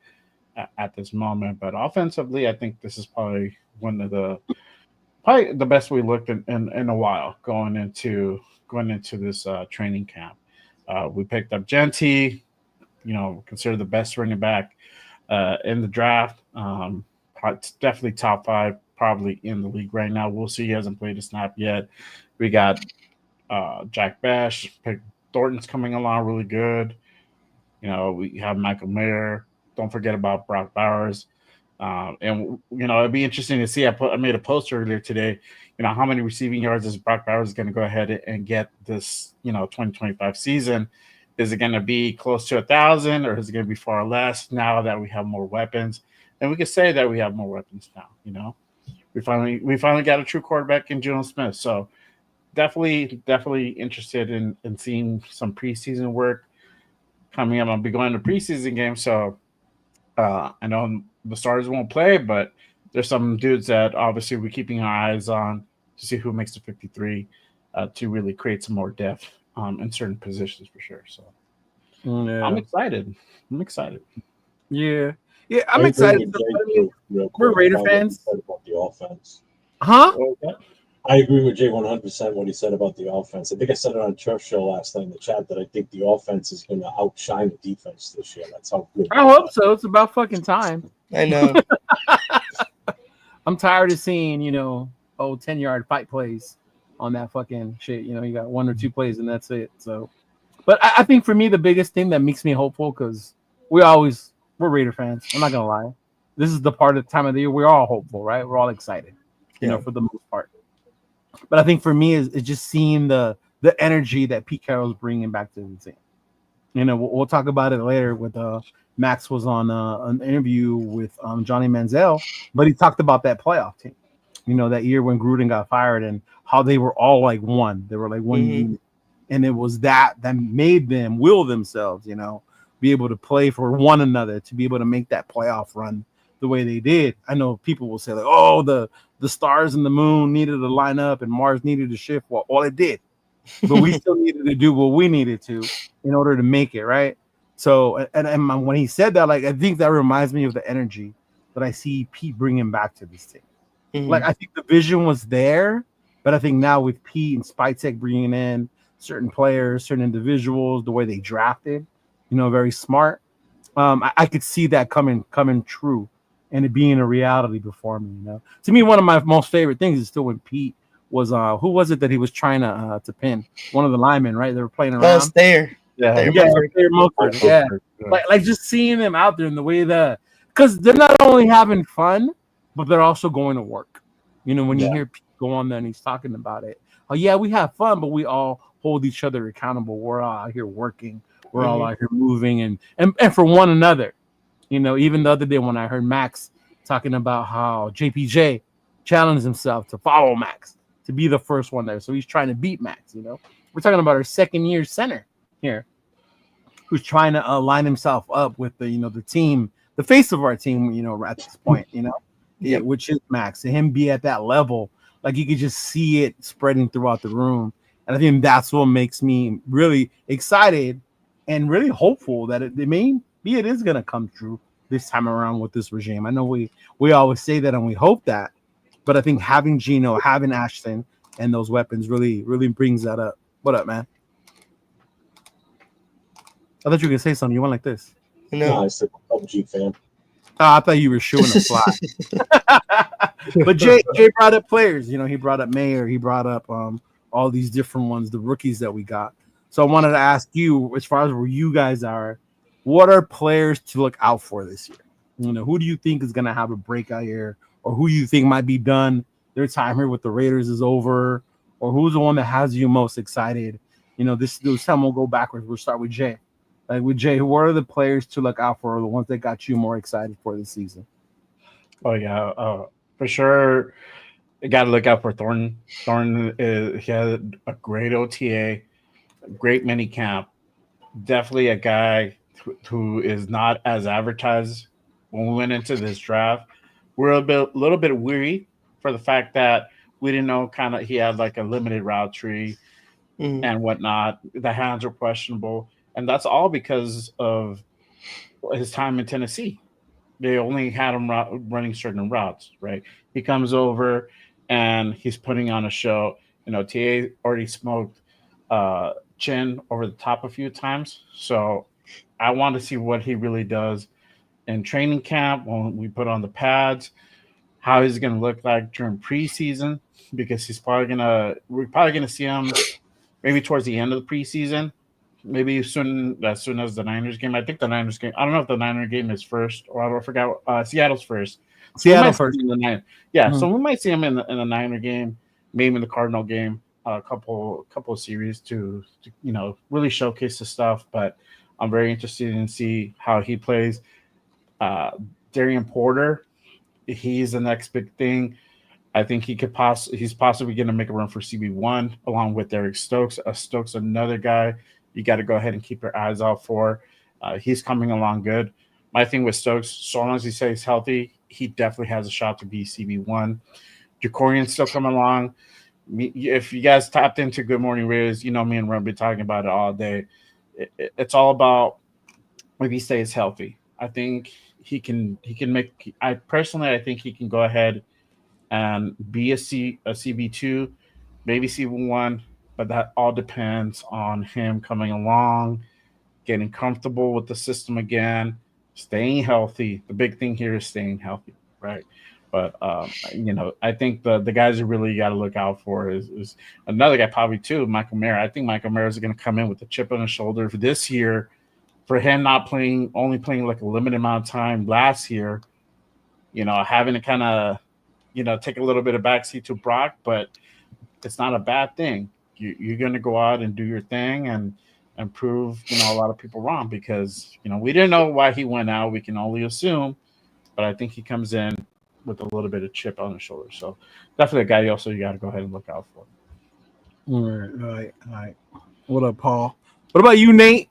at this moment. But offensively, I think this is probably probably the best we looked in a while going into this training camp. We picked up Genty, you know, considered the best running back in the draft. Definitely top 5 probably in the league right now. We'll see. He hasn't played a snap yet. We got Jack Bash. Thornton's coming along really good. You know, we have Michael Mayer. Don't forget about Brock Bowers. And, you know, it'd be interesting to see. I made a post earlier today, you know, how many receiving yards is Brock Bowers going to go ahead and get this, you know, 2025 season? Is it going to be close to 1,000, or is it going to be far less now that we have more weapons? And we can say that we have more weapons now, you know. We finally got a true quarterback in Juno Smith. So definitely interested in seeing some preseason work coming up. I'll be going to preseason games, so I know the starters won't play, but there's some dudes that obviously we're keeping our eyes on to see who makes the 53 to really create some more depth in certain positions for sure. So yeah. I'm excited. Yeah, I'm excited. We're Raider fans. About the offense. Huh? I agree with Jay 100% what he said about the offense. I think I said it on Turf Show last night in the chat that I think the offense is going to outshine the defense this year. That's how good. I hope so. It's about fucking time. I know. I'm tired of seeing, 10-yard fight plays on that fucking shit. You got 1 or 2 plays and that's it. So, but I think for me, the biggest thing that makes me hopeful, because we're Raider fans. I'm not going to lie. This is the part of the time of the year we're all hopeful, right? We're all excited, for the most part. But I think for me is just seeing the energy that Pete Carroll's bringing back to the team. We'll talk about it later with Max was on an interview with Johnny Manziel, but he talked about that playoff team. That year when Gruden got fired and how they were all like one. They were like one unit. and it was that made them will themselves, be able to play for one another, to be able to make that playoff run the way they did. I know people will say like, oh, the stars and the moon needed to line up and Mars needed to shift. Well, it did, but we still needed to do what we needed to in order to make it, right? So, and when he said that, like, I think that reminds me of the energy that I see Pete bringing back to this team. Mhm. Like, I think the vision was there, but I think now with Pete and Spytek bringing in certain players, certain individuals, the way they drafted, very smart. I could see that coming true and it being a reality before me. To me, one of my most favorite things is still when Pete was who was it that he was trying to pin? One of the linemen, right? They were playing Oh, around. Stayer. Yeah. Stayer Yeah, Mumford. Thayer Mumford, yeah. Like just seeing them out there in the way that, because they're not only having fun, but they're also going to work. When you hear Pete go on there and he's talking about it, oh yeah, we have fun, but we all hold each other accountable. We're all out here working. We're all out here moving and for one another. Even the other day when I heard Max talking about how JPJ challenged himself to follow Max, to be the first one there. So he's trying to beat Max. We're talking about our second year center here, who's trying to line himself up with the team, the face of our team, at this point, Yep. which is Max. And him be at that level, like you could just see it spreading throughout the room. And I think that's what makes me really excited and really hopeful that it is going to come true this time around with this regime. I know we always say that and we hope that, but I think having Gino, having Ashton, and those weapons really, really brings that up. What up, man? I thought you were gonna say something. You went like this. No, I said PUBG fan. Oh, I thought you were shooing a fly. But Jay brought up players. He brought up Mayer. He brought up all these different ones, the rookies that we got. So I wanted to ask you, as far as where you guys are, what are players to look out for this year? Who do you think is gonna have a breakout year, or who you think might be done? Their time here with the Raiders is over, or who's the one that has you most excited? This time we'll go backwards. We'll start with Jay. Like with Jay, what are the players to look out for, or the ones that got you more excited for the season? Oh yeah, for sure. You got to look out for Thornton. Thornton he had a great OTA, a great mini camp. Definitely a guy who is not as advertised. When we went into this draft, we're a little bit weary for the fact that we didn't know he had like a limited route tree and whatnot. The hands are questionable, and that's all because of his time in Tennessee. They only had him running certain routes, right? He comes over and he's putting on a show. TA already smoked Chin over the top a few times, so I want to see what he really does in training camp when we put on the pads. How he's going to look like during preseason, because we're probably gonna see him maybe towards the end of the preseason, maybe as soon as the Niners game. I think the Niners game. I don't know if the Niner game is first, or I forgot. Seattle's first. Seattle first. So we might see him in the Niner game, maybe in the Cardinal game. A couple of series to really showcase the stuff. But I'm very interested in see how he plays. Darian Porter, he's the next big thing. I think he's possibly going to make a run for CB1 along with Derek Stokes. Stokes, another guy you got to go ahead and keep your eyes out for. He's coming along good. My thing with Stokes, so long as he stays healthy, he definitely has a shot to be CB1. Jacorian's still coming along. If you guys tapped into Good Morning Raiders, me and Ron be talking about it all day. It's all about if he stays healthy. I think he can make. I think he can go ahead and be a CB2, maybe CB1, but that all depends on him coming along, getting comfortable with the system again, staying healthy. The big thing here is staying healthy, right? But I think the guys you really got to look out for is another guy probably too, Michael Mayer. I think Michael Mayer is going to come in with a chip on his shoulder for this year, for him only playing like a limited amount of time last year. Having to kind of take a little bit of backseat to Brock, but it's not a bad thing. You're going to go out and do your thing and prove a lot of people wrong, because we didn't know why he went out. We can only assume, but I think he comes in with a little bit of chip on his shoulder. So definitely a guy you got to go ahead and look out for. All right. What up, Paul? What about you, Nate?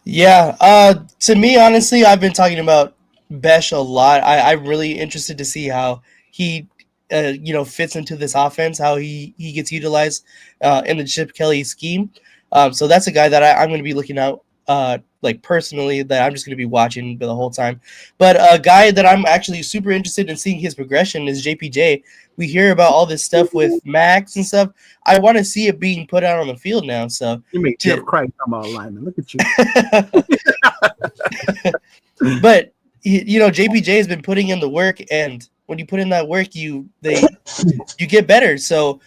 Yeah. To me, honestly, I've been talking about Besh a lot. I'm really interested to see how he, fits into this offense, how he gets utilized in the Chip Kelly scheme. So that's a guy that I'm going to be looking out, like personally, that I'm just going to be watching the whole time. But a guy that I'm actually super interested in seeing his progression is JPJ. We hear about all this stuff with Max and stuff. I want to see it being put out on the field now. So You make Jeff cry talking about lineman. Look at you. But JPJ has been putting in the work, and when you put in that work, you get better. So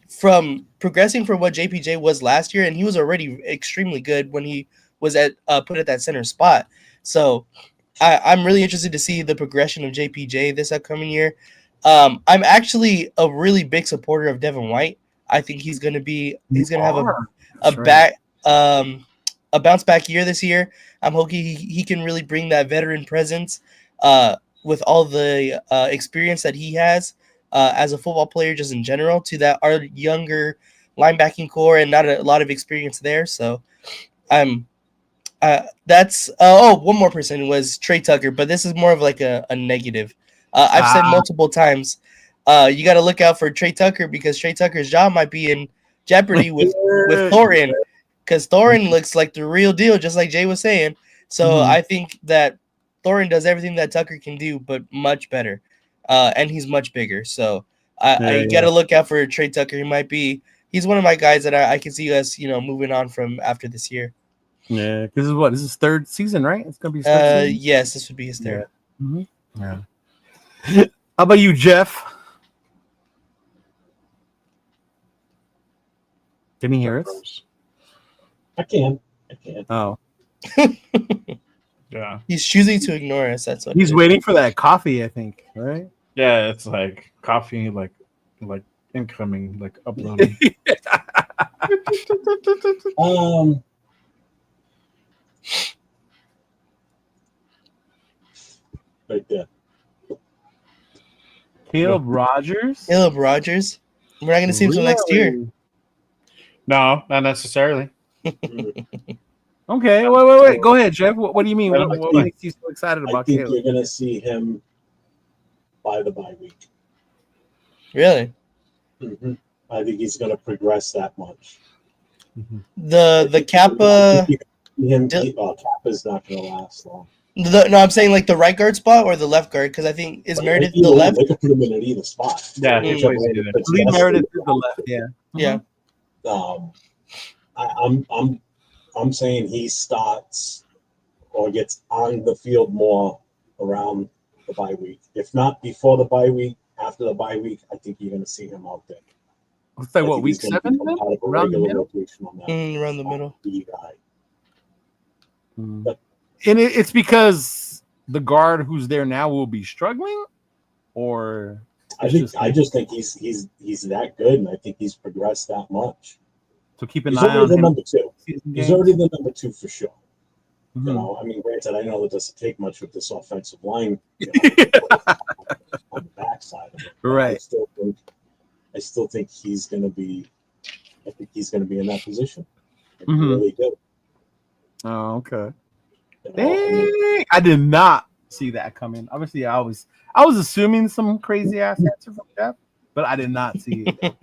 from progressing from what JPJ was last year, and he was already extremely good when he was put at that center spot. So I'm really interested to see the progression of JPJ this upcoming year. I'm actually a really big supporter of Devin White. I think he's gonna have a bounce back year this year. I'm hoping he can really bring that veteran presence with all the experience that he has as a football player, just in general, to that our younger linebacking core, and not a lot of experience there. So that's one more person was Trey Tucker, but this is more of like a negative. I've said multiple times, you got to look out for Trey Tucker, because Trey Tucker's job might be in jeopardy with Thorin, because Thorin looks like the real deal, just like Jay was saying. So I think that Thorin does everything that Tucker can do, but much better, and he's much bigger. So I got to look out for Trey Tucker. He's one of my guys that I can see us, moving on from after this year. Yeah, because this is his third season, right? It's gonna be his third season? Yes, this would be his third. Yeah. How about you, Jeff? Can he hear us? I can. Oh. Yeah. He's choosing to ignore us. That's what he's waiting for that coffee, I think, right? Yeah, it's like coffee, like incoming, like uploading. Right there. Caleb Rogers. We're not going to see him until next year. No, not necessarily. Okay, wait. Go ahead, Jeff. What do you mean? What makes you so excited about Caleb? I think you're going to see him by the bye week. Really? Mm-hmm. I think he's going to progress that much. The Kappa. Kappa's not going to last long. No, I'm saying like the right guard spot or the left guard, because I think Meredith the left. They could put him in at either spot. Yeah, Meredith is the left. Yeah. Yeah. I'm saying he starts or gets on the field more around the bye week. If not before the bye week, after the bye week, I think you're going to see him out there. Let's say what, week 7? Around the middle. Around the middle. But and it's because the guard who's there now will be struggling, or I just think he's that good, and I think he's progressed that much. So keep an eye on him. Number 2. He's already the number 2 for sure. Mm-hmm. You know, I mean, granted, I know it doesn't take much with this offensive line on the backside of it. Right. I still think he's going to be. I think he's going to be in that position. Really good. Oh, okay. Dang, I did not see that coming. Obviously, I was assuming some crazy ass answer from Jeff, but I did not see it.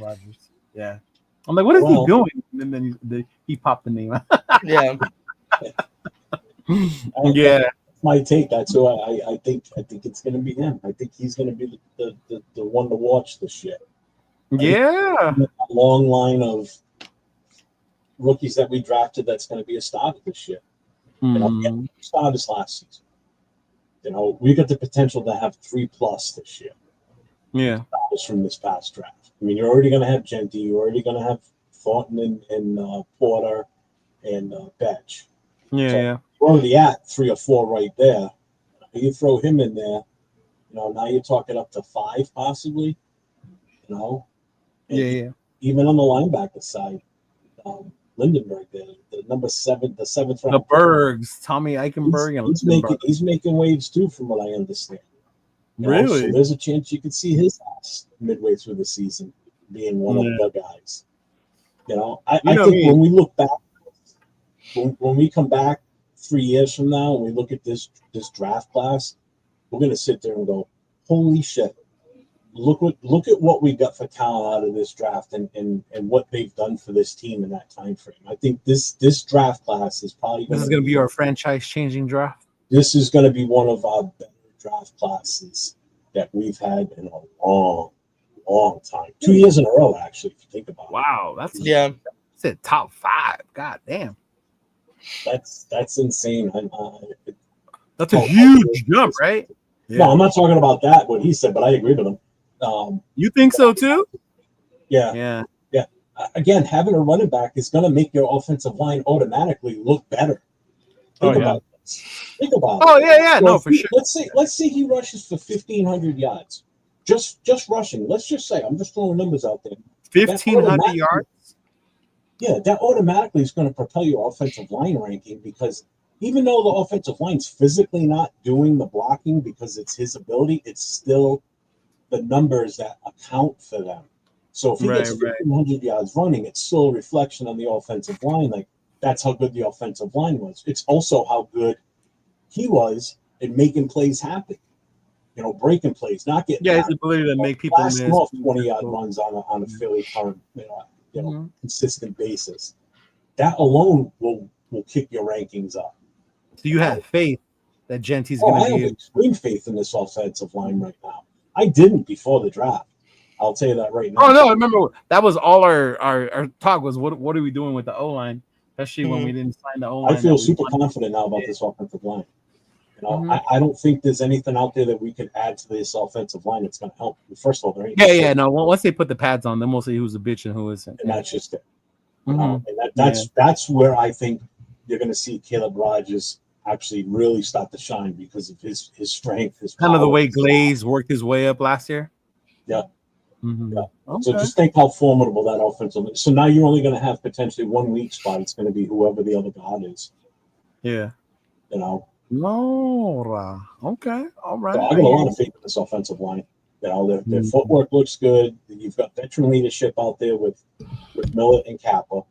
Rogers. Yeah, I'm like, what is he doing? And then he popped the name. Yeah. Yeah. That's my take. That's who I think. I think it's going to be him. I think he's going to be the one to watch this year. Yeah. A long line of rookies that we drafted that's going to be a starter this year. You know, starters last season. You know, we got the potential to have 3+ this year. Yeah. Starters from this past draft. I mean, you're already going to have Genty. You're already going to have Thornton and Porter and Betch. Yeah, so yeah. You're already at 3 or 4 right there. You throw him in there, you know, now you're talking up to 5 possibly. You know? Yeah. Even on the linebacker side, Lindenberg there, the number 7, the 7th round. The Bergs, Tommy Eichenberg, and he's making waves too, from what I understand. Really? So there's a chance you could see his ass midway through the season being one of the guys. You know, I You know think me. when we look back, when we come back 3 years from now and we look at this draft class, we're gonna sit there and go, holy shit. Look at what we got for talent out of this draft and what they've done for this team in that time frame. I think this draft class is probably This is going to be our franchise-changing draft. this is going to be one of our better draft classes that we've had in a long time. 2 years in a row, actually, if you think about it. Wow, that's it. Top 5. God damn, That's insane. that's a huge jump, right? Yeah. No, I'm not talking about that, what he said, but I agree with him. You think so too? Yeah. Again, having a running back is going to make your offensive line automatically look better. Think about this. Think about it. Oh yeah. No, for sure. Let's say he rushes for 1,500 yards, just rushing. Let's just say, I'm just throwing numbers out there. 1,500 yards. Yeah, that automatically is going to propel your offensive line ranking, because even though the offensive line's physically not doing the blocking because it's his ability, it's still the numbers that account for them. So if he gets 1,500 yards running, it's still a reflection on the offensive line. Like, that's how good the offensive line was. It's also how good he was in making plays happen. You know, breaking plays, not getting his ability to make people miss off 20-yard runs on a fairly current, consistent basis. That alone will kick your rankings up. So you have faith that Genty's going to be. I have extreme faith in this offensive line right now. I didn't before the draft. I'll tell you that right now. Oh no, I remember that was all our talk was what are we doing with the O line, especially when we didn't sign the O line. I feel super confident now about this offensive line. You know, I don't think there's anything out there that we could add to this offensive line that's going to help. First of all, there ain't. No. Once they put the pads on, then we'll see who's a bitch and who isn't. And that's just it. And that's where I think you're going to see Caleb Rogers actually really start to shine because of his strength, his kind of the power. way Glaze worked his way up last year. Yeah. Yeah. Okay. So just think how formidable that offensive is. So now you're only going to have potentially one weak spot. It's going to be whoever the other guard is. Yeah. You know. No. Okay. All right. So I got a lot of faith in this offensive line. You know, their footwork looks good. You've got veteran leadership out there with Miller and Kappa.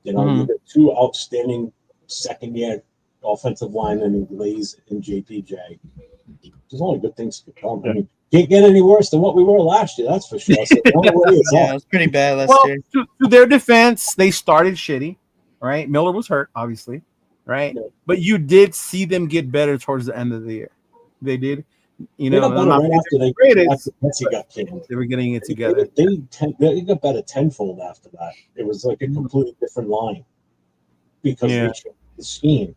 You know, you've got two outstanding second-year offensive linemen in Glaze and JPJ. There's only good things to come. I mean, can't get any worse than what we were last year, that's for sure. So it was pretty bad last year. To their defense, they started shitty, right? Miller was hurt, obviously, right? Yeah. But you did see them get better towards the end of the year. They did. You know, after got canned. They were getting it together. They got better tenfold after that. It was like a completely different line because they changed the scheme.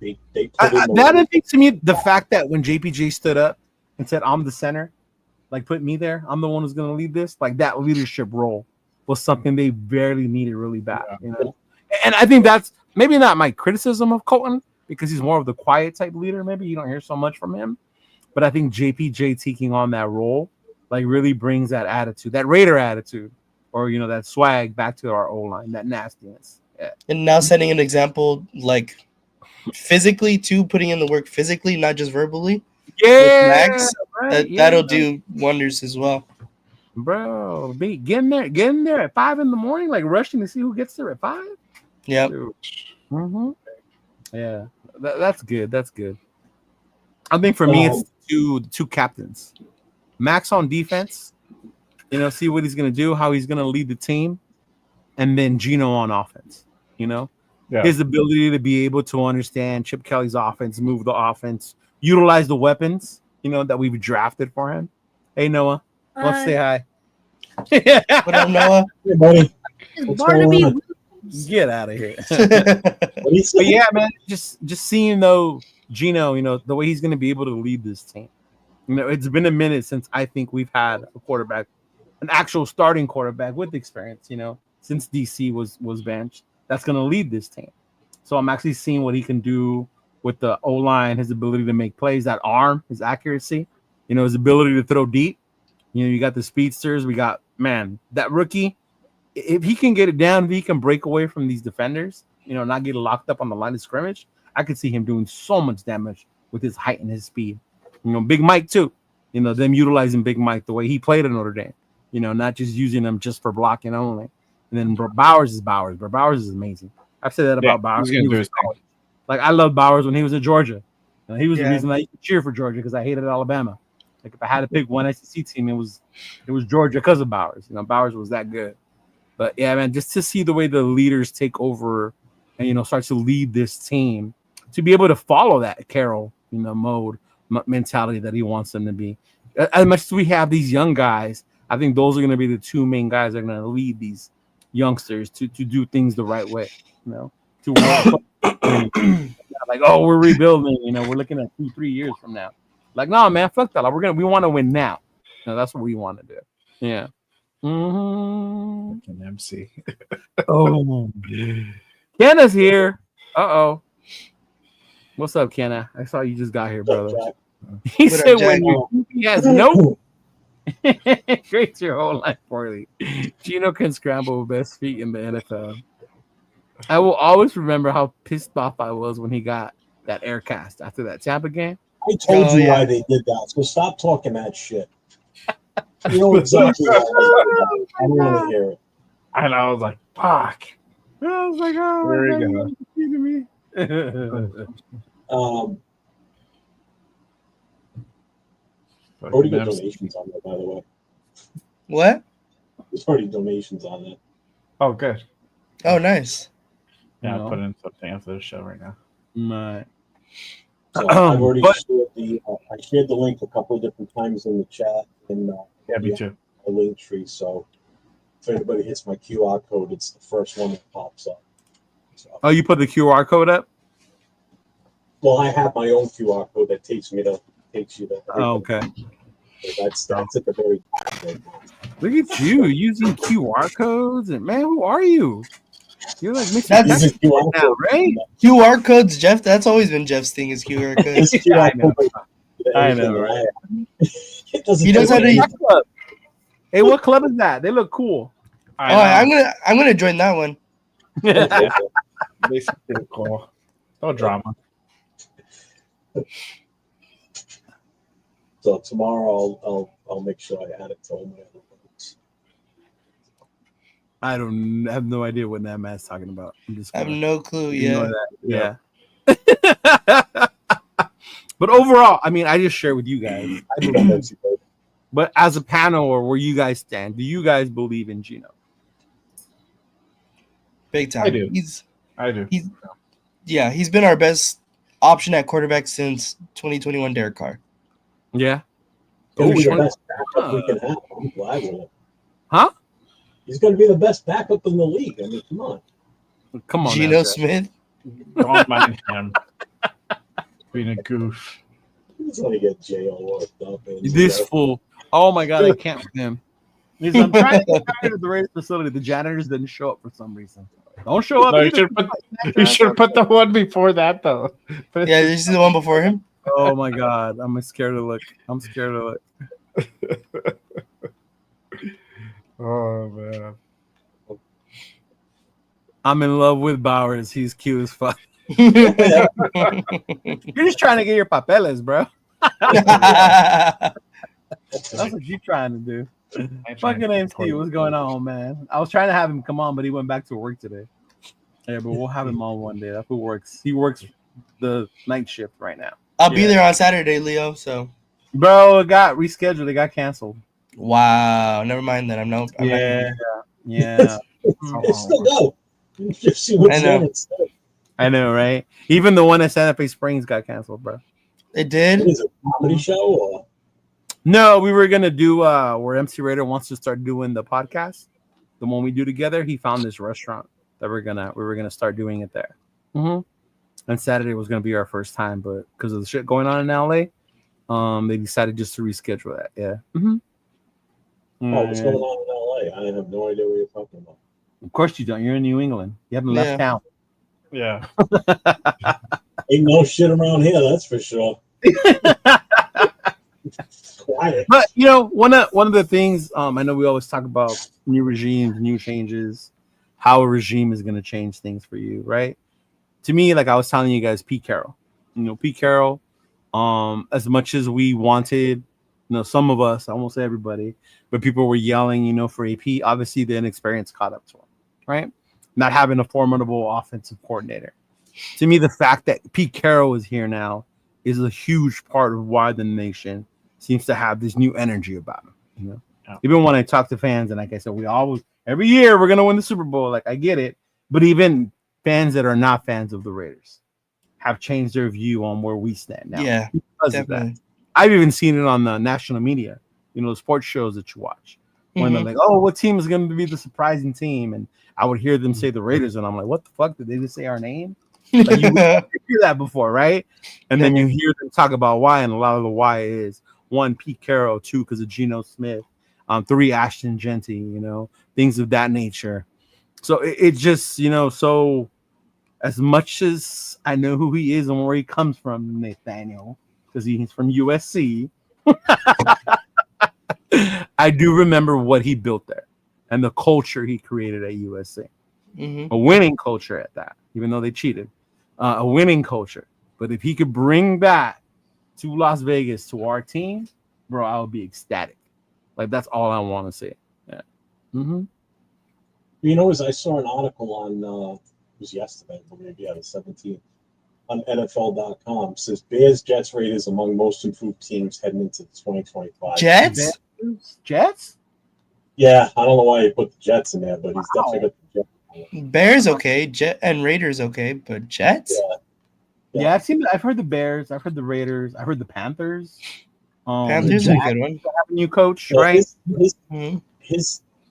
They that I think to me, the fact that when JPJ stood up and said, "I'm the center," like put me there, I'm the one who's going to lead this. Like that leadership role was something they barely needed really bad. You know, and I think that's maybe not my criticism of Colton because he's more of the quiet type leader. Maybe you don't hear so much from him. But I think JPJ taking on that role, like, really brings that attitude, that Raider attitude, or, you know, that swag back to our O-line, that nastiness. Yeah. And now setting an example, like, physically, too, putting in the work physically, not just verbally. Yeah. Max, that'll do wonders as well. Bro, getting there at 5 a.m, like, rushing to see who gets there at 5? Yeah. Yeah, that's good. That's good. I think for me, it's two captains. Max on defense, you know, see what he's going to do, how he's going to lead the team, and then Gino on offense, you know. His ability to be able to understand Chip Kelly's offense, move the offense, utilize the weapons, you know, that we've drafted for him. Hey, Noah. Let's say hi. What up, Noah? Hey, buddy. Get out of here. But yeah, man, just seeing though Gino, you know, the way he's going to be able to lead this team. You know, it's been a minute since I think we've had a quarterback, an actual starting quarterback with experience, you know, since DC was benched, that's going to lead this team. So I'm actually seeing what he can do with the O-line, his ability to make plays, that arm, his accuracy, you know, his ability to throw deep. You know, you got the speedsters. We got, man, that rookie, if he can get it down, if he can break away from these defenders, you know, not get locked up on the line of scrimmage, I could see him doing so much damage with his height and his speed. You know, Big Mike too. You know, them utilizing Big Mike the way he played at Notre Dame. You know, not just using him just for blocking only. And then Bowers is Bowers, but Bowers is amazing. I've said that about Bowers. He's gonna do his thing. Like I love Bowers when he was in Georgia. He was the Yeah. reason I used to cheer for Georgia because I hated Alabama. Like if I had to pick one SEC team, it was Georgia because of Bowers. Bowers was that good. But yeah, man, just to see the way the leaders take over and start to lead this team, to be able to follow that Carroll mentality that he wants them to be. As much as we have these young guys, I think those are going to be the two main guys that are going to lead these youngsters to do things the right way. To like, oh, we're rebuilding. We're looking at 2-3 years from now. Like, no, man, fuck that. We want to win now. That's what we want to do. Yeah. An MC. Oh, Kenna's here. Uh-oh. What's up, Kenna? I saw you just got here, brother. He What up, said Jack? when he has no creates your whole life poorly. Gino can scramble with best feet in the NFL. I will always remember how pissed off I was when he got that air cast after that Tampa game. I told Oh, you yeah. why they did that, so stop talking that shit. You know exactly why they did that. I don't want to hear it. And I was like, fuck. I was like, oh, There my you God, you're kidding me. Already Fucking got MC. donations on that, by the way. What? There's already donations on that. Oh, good. Oh, nice. Yeah, No. I'll put in something after the show right now. My. So I've already But- shared the link a couple of different times in the chat and Yeah, me too. a link tree. So if anybody hits my QR code, it's the first one that pops up. So, Oh, you put the QR code up? well, I have my own QR code that takes you to. Oh, okay. That's at the very top right now. Look at you using QR codes, and man, who are you? You're like Mr. That's- Jackson This is QR now, code. right? QR codes, Jeff. That's always been Jeff's thing is QR codes. This QR I know. code, I know, right? It doesn't He knows how take to any- use- Club. Hey, what club is that? They look cool. I Oh, know. I'm gonna join that one. They seem pretty cool. No drama. So tomorrow I'll make sure I add it to all my other ones. I have no idea what that man's talking about. I'm just I have gonna no clue. ignore Yeah. that. Yeah. But overall, I mean, I just share with you guys. I believe, but as a panel or where you guys stand, do you guys believe in Gino? Big time. I do. He's He's been our best option at quarterback since 2021 Derek Carr. Yeah. He's gonna be the sure. best backup we can have. I'm glad with it. Huh? He's going to be the best backup in the league. I mean, come on. Come on, Geno now, Jeff. Smith. don't mind him being a goof. He's going to get J.O. worked up. And, This fool. Oh my God, I can't with him. I'm trying to get hired at the Raiders facility. The janitors didn't show up for some reason. Don't show up. No, either. you should put the one before that though. Yeah, this is the one before him. Oh my God, I'm scared to look. I'm scared to look. Oh man. I'm in love with Bowers. He's cute as fuck. You're just trying to get your papeles, bro. That's what you're trying to do. Fucking MC, what's going on, man? I was trying to have him come on, but he went back to work today. Yeah, but we'll have him on one day. That's who works. He works the night shift right now. I'll be there on Saturday, Leo. So, Bro, it got rescheduled. It got canceled. wow. Never mind then. I'm not. Yeah. It's still go. Just see what's I know. on instead. I know, right? Even the one at Santa Fe Springs got canceled, bro. It did. What is it, a comedy show? Or? No, we were gonna do where MC Raider wants to start doing the podcast. The one we do together, he found this restaurant that we were gonna start doing it there. And Saturday was gonna be our first time, but because of the shit going on in LA, they decided just to reschedule that. Yeah. Oh, what's going on in LA? I have no idea what you're talking about. Of course you don't. You're in New England. You haven't left town. Yeah. Ain't no shit around here, that's for sure. Quiet. But you know, one of the things I know we always talk about new regimes, new changes, how a regime is going to change things for you, right? To me, like I was telling you guys, Pete Carroll. Pete Carroll. As much as we wanted, some of us, I won't say everybody, but people were yelling, for AP. Obviously, the inexperience caught up to him, right? Not having a formidable offensive coordinator. To me, the fact that Pete Carroll is here now is a huge part of why the nation seems to have this new energy about him. You know, even when I talk to fans, and like I said, we always every year we're gonna win the Super Bowl. Like I get it, but even fans that are not fans of the Raiders have changed their view on where we stand now. Yeah, because definitely. of that. I've even seen it on the national media, you know, the sports shows that you watch. When they're like, oh, what team is going to be the surprising team? And I would hear them say the Raiders, and I'm like, what the fuck? Did they just say our name? Like, you hear that before, right? And then you hear them talk about why, and a lot of the why is 1, Pete Carroll, 2, because of Geno Smith, 3, Ashton Genty, you know, things of that nature. So it just, you know, so as much as I know who he is and where he comes from, Nathaniel, because he's from USC, I do remember what he built there and the culture he created at USC. A winning culture at that, even though they cheated. A winning culture. But if he could bring that to Las Vegas, to our team, bro, I would be ecstatic. Like, that's all I want to see. Yeah. You know, as I saw an article on, it was yesterday, I believe, the 17th, on NFL.com, says Bears, Jets, Raiders among most improved teams heading into 2025. Jets? Jets? Yeah, I don't know why he put the Jets in there, but he's definitely got the Jets. Bears okay, Jet and Raiders okay, but Jets? Yeah, I've heard the Bears, I've heard the Raiders, I've heard the Panthers. Panthers are a good one. Have a new coach, So right?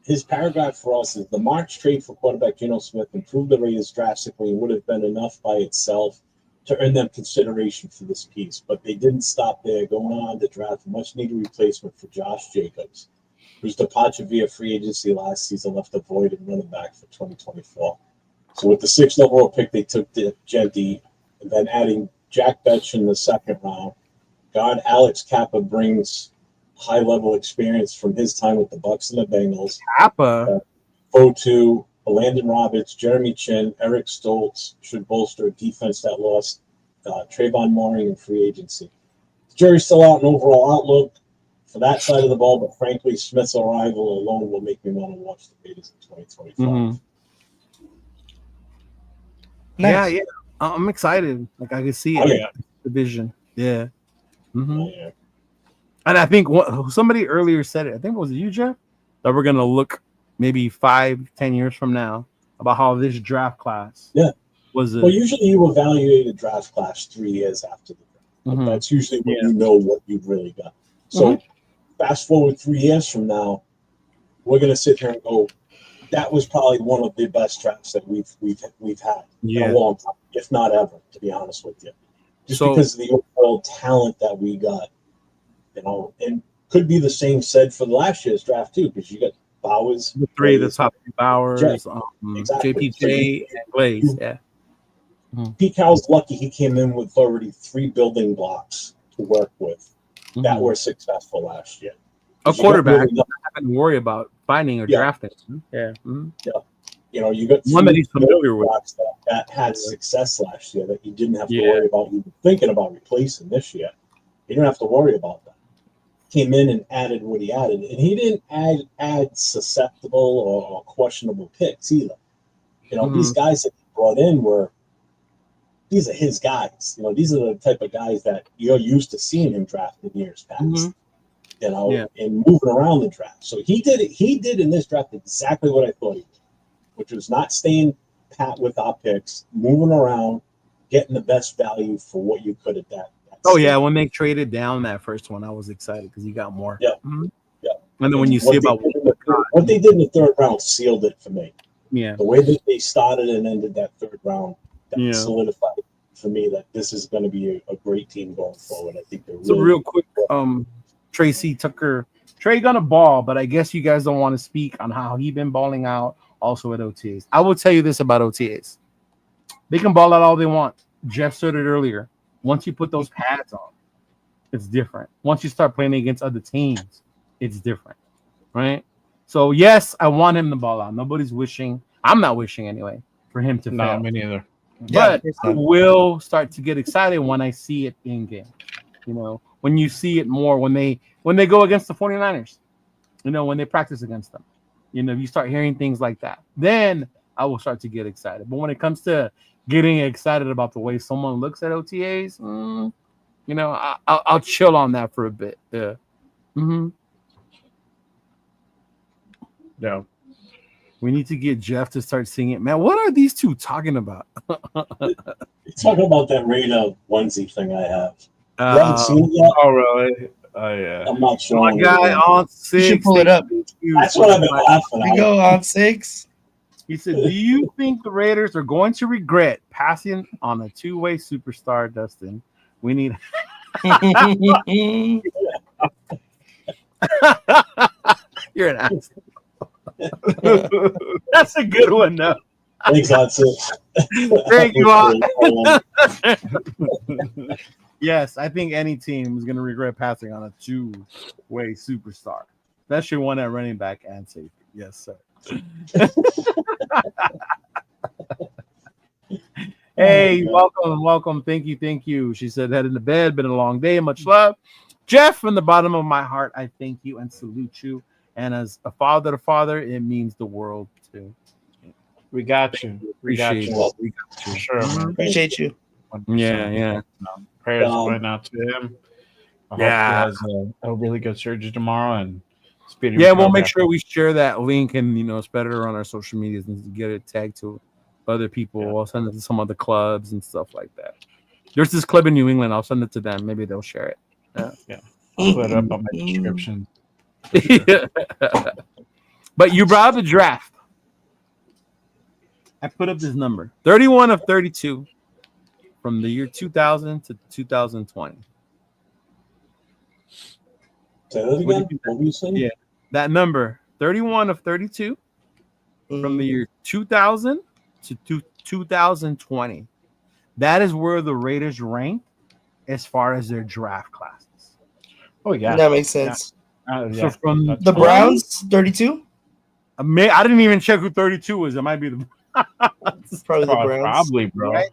His paragraph for us is the March trade for quarterback Geno Smith improved the Raiders drastically and would have been enough by itself to earn them consideration for this piece. But they didn't stop there, going on to draft a much-needed replacement for Josh Jacobs, whose departure via free agency last season left a void in running back for 2024. So with the 6th overall pick, they took Genty, and then adding Jack Betch in the 2nd round. Guard Alex Kappa brings high-level experience from his time with the Bucs and the Bengals. Kappa. Fotu, Landon Roberts, Jeremy Chin, Eric Stoltz should bolster a defense that lost Trayvon Moring in free agency. The jury's still out in overall outlook for that side of the ball, but frankly, Smith's arrival alone will make me want to watch the Raiders in 2025. Nice. Yeah. I'm excited. Like, I can see it. The vision. Yeah. And I think somebody earlier said it. I think it was you, Jeff, that we're gonna look maybe 5-10 years from now about how this draft class was. Well, usually you evaluate a draft class 3 years after the draft. Like that's usually when you know what you've really got. So fast forward 3 years from now, we're gonna sit here and go, that was probably one of the best drafts that we've had in a long time, if not ever, to be honest with you. Just because of the overall talent that we got, you know, and could be the same said for last year's draft too, because you got Bowers, the 3 of the top 3 Bowers, JPJ, and Glaze. Pete Carroll's lucky he came in with already 3 building blocks to work with that were successful last year. A quarterback you don't have to worry about finding or drafting. You know, you got one that he's familiar with that had success last year that you didn't have to worry about even thinking about replacing this year. You don't have to worry about that. Came in and added what he added, and he didn't add susceptible or questionable picks either. You know, these guys that he brought in these are his guys. You know, these are the type of guys that you're used to seeing him draft in years past. You know, and moving around the draft. So he did in this draft exactly what I thought he did, which was not staying pat with our picks, moving around, getting the best value for what you could at that. When they traded down that first one, I was excited because he got more. And then when you what see about what they did in the 3rd round sealed it for me. The way that they started and ended that 3rd round, that solidified for me that this is going to be a great team going forward. I think they're really real quick. Tracy Tucker, Trey gonna ball, but I guess you guys don't want to speak on how he been balling out also at OTAs. I will tell you this about OTAs. They can ball out all they want. Jeff said it earlier. Once you put those pads on, it's different. Once you start playing against other teams, it's different, right? So, yes, I want him to ball out. Nobody's wishing. I'm not wishing anyway for him to fail. No, me neither. But I will start to get excited when I see it in game. You know, when you see it more, when they go against the 49ers, you know, when they practice against them, you know, you start hearing things like that. Then I will start to get excited. But when it comes to getting excited about the way someone looks at OTAs, I'll chill on that for a bit. Yeah. Mm-hmm. Yeah. We need to get Jeff to start singing. Man, what are these two talking about? Talking about that Raider onesie thing I have. You haven't seen it yet? Oh, really? Oh, yeah. I'm not sure. My guy on 6. You should pull it up. That's what I've been laughing We at. go on 6. He said, "Do you think the Raiders are going to regret passing on a two-way superstar, Dustin? We need." You're an ass. That's a good one, though. Thanks, that's it. Thank you all. Yes, I think any team is going to regret passing on a two-way superstar. That should one at running back and safety. Yes, sir. Hey, welcome. Thank you. She said, heading to bed. Been a long day. Much love. Jeff, from the bottom of my heart, I thank you and salute you. And as a father to father, it means the world too. We got you. We got you. Sure, man. Appreciate you. 100%. Yeah. Prayers going out to him. I hope he has a really good surgery tomorrow and speedy. Yeah, we'll make sure we share that link and spread it around our social medias and get it tagged to other people. Yeah. I'll send it to some other clubs and stuff like that. There's this club in New England. I'll send it to them. Maybe they'll share it. Yeah. I'll put it up on my description. But you brought up the draft. I put up this number: 31 of 32 from the year 2000 to 2020. Say that again? What were you saying? Yeah, that number: 31 of 32 from the year 2000 to 2020. That is where the Raiders rank as far as their draft classes. Oh yeah, that makes sense. So from the Browns, 32. I didn't even check who 32 was. It might be the probably the Browns. Probably, bro. Right?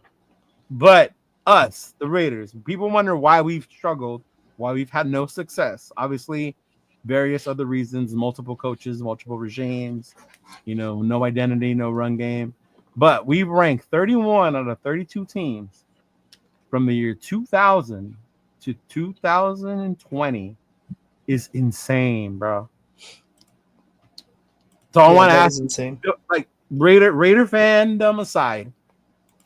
But us, the Raiders, people wonder why we've struggled, why we've had no success. Obviously, various other reasons, multiple coaches, multiple regimes, no identity, no run game. But we've ranked 31 out of 32 teams from the year 2000 to 2020 is insane, bro. So I want to ask, insane. Like Raider fandom aside,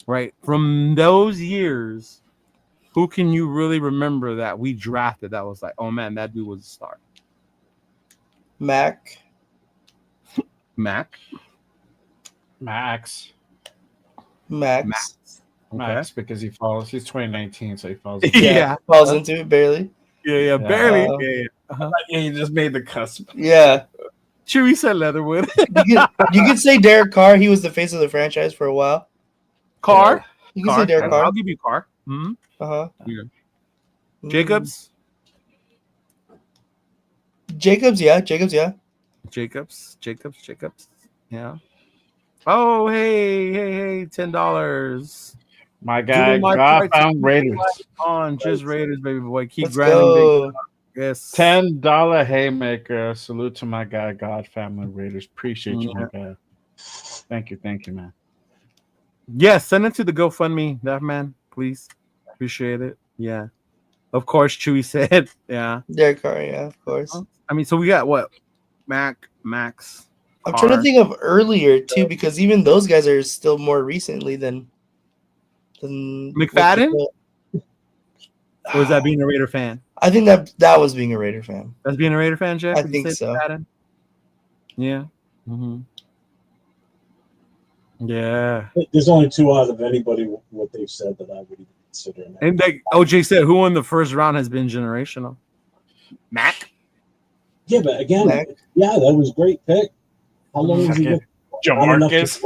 right? From those years, who can you really remember that we drafted that was like, oh man, that dude was a star? Max. Max, because he falls. He's 2019, so he falls. Yeah, falls into it barely. Yeah, barely. Yeah, he just made the cusp. Yeah. Chewy said Leatherwood. you could say Derek Carr. He was the face of the franchise for a while. Carr. You can say Derek Carr. I'll give you Carr. Mm-hmm. Yeah. Jacobs. Jacobs. Yeah. Yeah. Oh, hey, $10. My guy, God found Raiders. On just Raiders, baby boy. Keep Let's grinding. go. Big. Yes. $10 haymaker. Salute to my guy, God family Raiders. Appreciate you, my guy. Thank you, man. Yes, send it to the GoFundMe, that man, please. Appreciate it. Yeah. Of course, Chewy said. Yeah. Derek Carr, yeah, of course. I mean, so we got what? Max. I'm trying to think of earlier too, because even those guys are still more recently than McFadden? Or is that being a Raider fan? I think that was being a Raider fan. That's being a Raider fan, Jeff? I think so. McFadden? Yeah. Mm-hmm. Yeah. There's only two out of anybody what they've said that I would even consider. And like OJ said, who in the first round has been generational? Mac? Yeah, but again, that was a great pick. How long was he with? Jamarcus?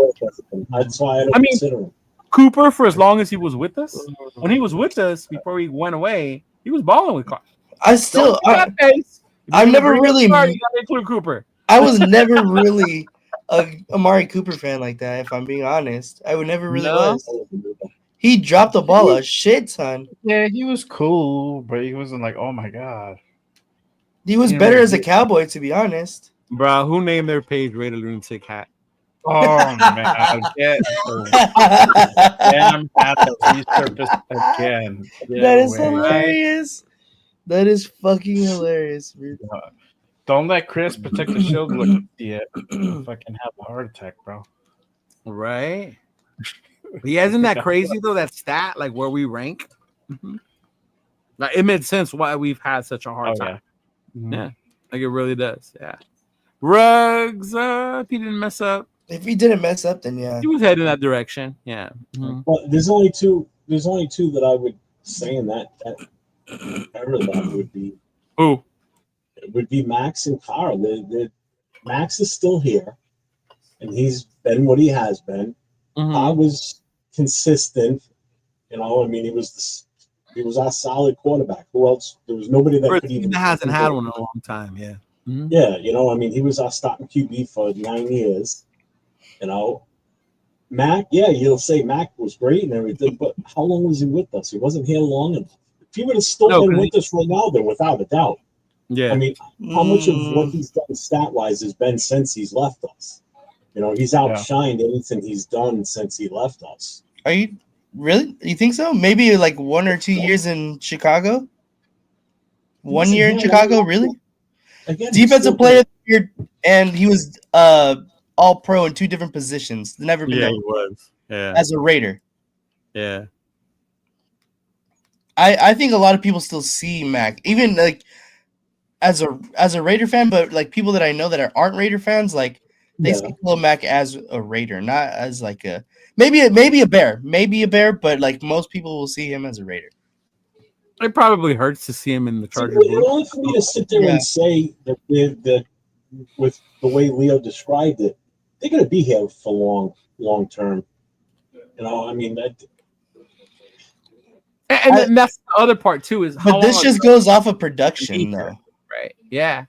That's why I don't consider him. Cooper, for as long as he was with us, when he was with us before he went away, he was balling with Carr. I've never really. You gotta include Cooper. I was never really a Amari Cooper fan like that. If I'm being honest, I would never really was. He dropped the ball a shit ton. Yeah, he was cool, but he wasn't like, oh my god. He was better as a Cowboy, to be honest. Bro, who named their page Raider Lunatic Hat? Oh man, get damn had to resurface again. Get That is away. hilarious. That is fucking hilarious. Don't let Chris protect the shield look and see it. Fucking have a heart attack, bro. Right. But yeah, isn't that crazy though? That stat, like where we rank. Like it made sense why we've had such a hard time. Yeah, like it really does. Yeah. Ruggs, if he didn't mess up, If he didn't mess up, then yeah. he was heading that direction. Yeah. But there's only two. There's only two that I would say in that era that would be. Who? It would be Max and Carl. Max is still here, and he's been what he has been. Carl was consistent. You know, I mean, he was our solid quarterback. Who else? There was nobody that could even hasn't had one in a long time. Yeah. Yeah, you know, I mean, he was our starting QB for 9 years. You know, Mac, yeah, you'll say Mac was great and everything, but how long was he with us? He wasn't here long enough. If he would have still been with us right now, then without a doubt. Yeah. I mean, how much of what he's done stat-wise has been since he's left us? You know, he's outshined anything he's done since he left us. Are you really? You think so? Maybe like 1 or 2 years in Chicago? 1 year in Chicago, really? Again, defensive player of the year, and he was all pro in 2 different positions. Never been he was. Yeah. As a Raider. Yeah. I think a lot of people still see Mac, even like as a Raider fan, but like people that I know that aren't Raider fans, like they see Khalil Mack as a Raider, not as like a maybe a bear, but like most people will see him as a Raider. It probably hurts to see him in the Chargers. In order for me to sit there and say that with the way Leo described it, they're going to be here for long term. You know, I mean that. And that's the other part too. Is but this just goes off of production, though. Right? Yeah.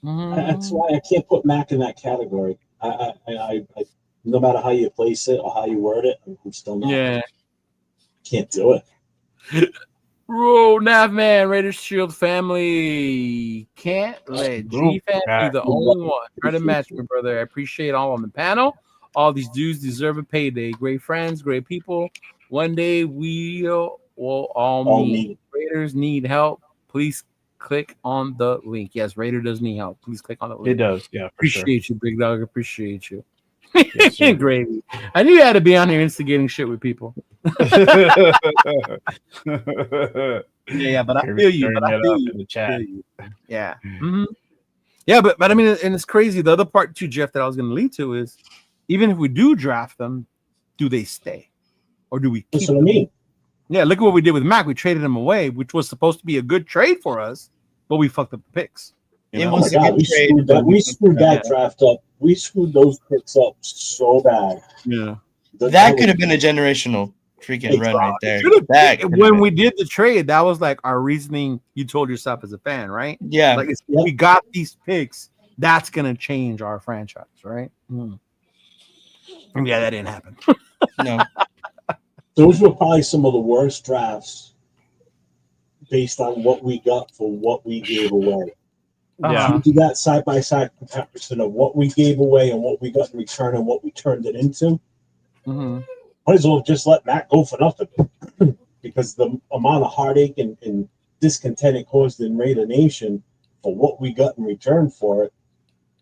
That's why I can't put Mac in that category. I no matter how you place it or how you word it, I'm still not. Yeah. Can't do it. Bro, Navman, Raiders Shield family. Can't let G-Fan be the only one. Try to match me, brother. I appreciate all on the panel. All these dudes deserve a payday. Great friends, great people. One day we'll all meet. Raiders need help. Please click on the link. Yes, Raider does need help. Please click on the link. It does, yeah. Appreciate you, big dog. Appreciate you. Yes, gravy. I knew you had to be on here instigating shit with people. Yeah, but I feel you. In the chat. Yeah. Yeah, but I mean, and it's crazy. The other part too, Jeff, that I was going to lead to is even if we do draft them, do they stay, or do we keep That's what I mean. Yeah, look at what we did with Mac. We traded him away, which was supposed to be a good trade for us, but we fucked up the picks. It was a good trade. We screwed that draft up. We screwed those picks up so bad. Yeah, that could have been a generational freaking run right there. When we did the trade, that was like our reasoning. You told yourself as a fan, right? Yeah, like we got these picks. That's gonna change our franchise, right? Yeah, that didn't happen. No. Those were probably some of the worst drafts based on what we got for what we gave away. Yeah. If you do that side by side comparison of what we gave away and what we got in return and what we turned it into, might as well just let Matt go for nothing. Because the amount of heartache and discontent it caused in Raider Nation for what we got in return for it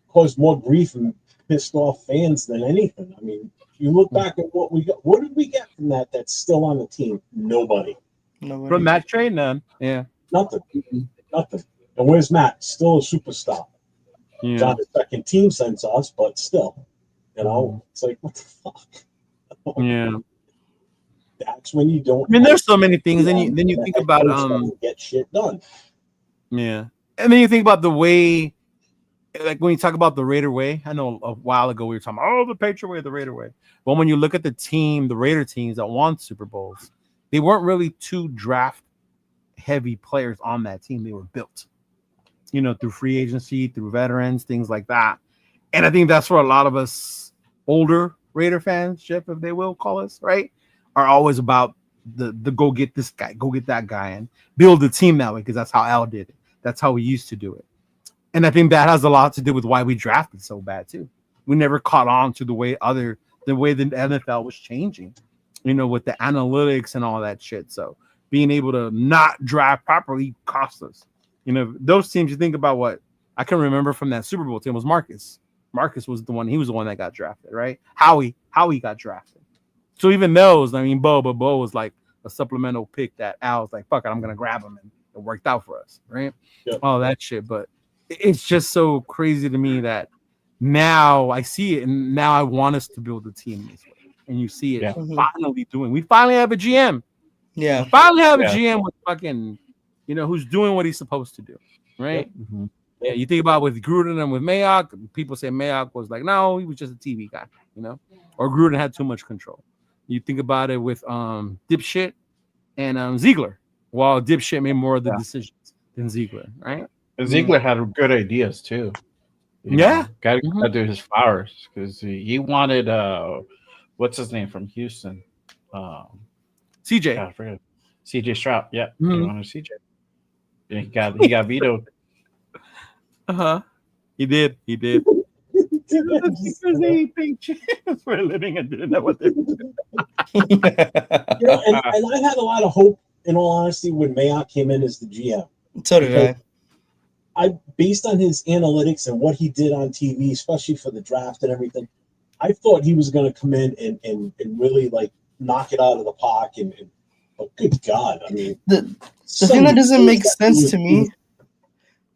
caused more grief and pissed off fans than anything. I mean, you look back at what we got. What did we get from that? That's still on the team. Nobody. From that trade, none. Yeah. Nothing. Nothing. And where's Matt? Still a superstar. Yeah. He's on the second team since us, but still, you know, it's like what the fuck. Yeah. That's when you don't. I mean, there's so many things. Then you think about get shit done. Yeah, and then you think about the way. Like when you talk about the Raider way, I know a while ago we were talking about, the Patriot way, the Raider way. But when you look at the Raider teams that won Super Bowls, they weren't really too draft heavy players on that team. They were built, through free agency, through veterans, things like that. And I think that's where a lot of us older Raider fans, Jeff, if they will call us, right, are always about the go get this guy, go get that guy, and build the team that way because that's how Al did it. That's how we used to do it. And I think that has a lot to do with why we drafted so bad too. we never caught on to the way the NFL was changing, with the analytics and all that shit. So being able to not draft properly cost us. Those teams, you think about what I can remember from that Super Bowl team was Marcus. Marcus was the one. He was the one that got drafted, right? Howie got drafted. So even those, Bo was like a supplemental pick that Al was like, fuck it, I'm gonna grab him, and it worked out for us, right? Yep. All that shit. But it's just so crazy to me that now I see it, and now I want us to build a team this way. And you see it finally doing. We finally have a GM. Yeah. We finally have a GM with fucking, who's doing what he's supposed to do, right? Yep. Mm-hmm. Yeah, you think about with Gruden and with Mayock, people say Mayock was like, no, he was just a TV guy, or Gruden had too much control. You think about it with Dipshit and Ziegler. Well, Dipshit made more of the decisions than Ziegler, right? And Ziegler had good ideas too. Got to do his flowers because he wanted what's his name from Houston, CJ. God, I forget. CJ Stroud. Yeah, he wanted CJ. And he got vetoed. He did. For a living and didn't know what they were doing. And I had a lot of hope, in all honesty, when Mayock came in as the GM. So did I, based on his analytics and what he did on TV, especially for the draft and everything, I thought he was going to come in and really like knock it out of the park. But good God, I mean, the thing that doesn't make sense to me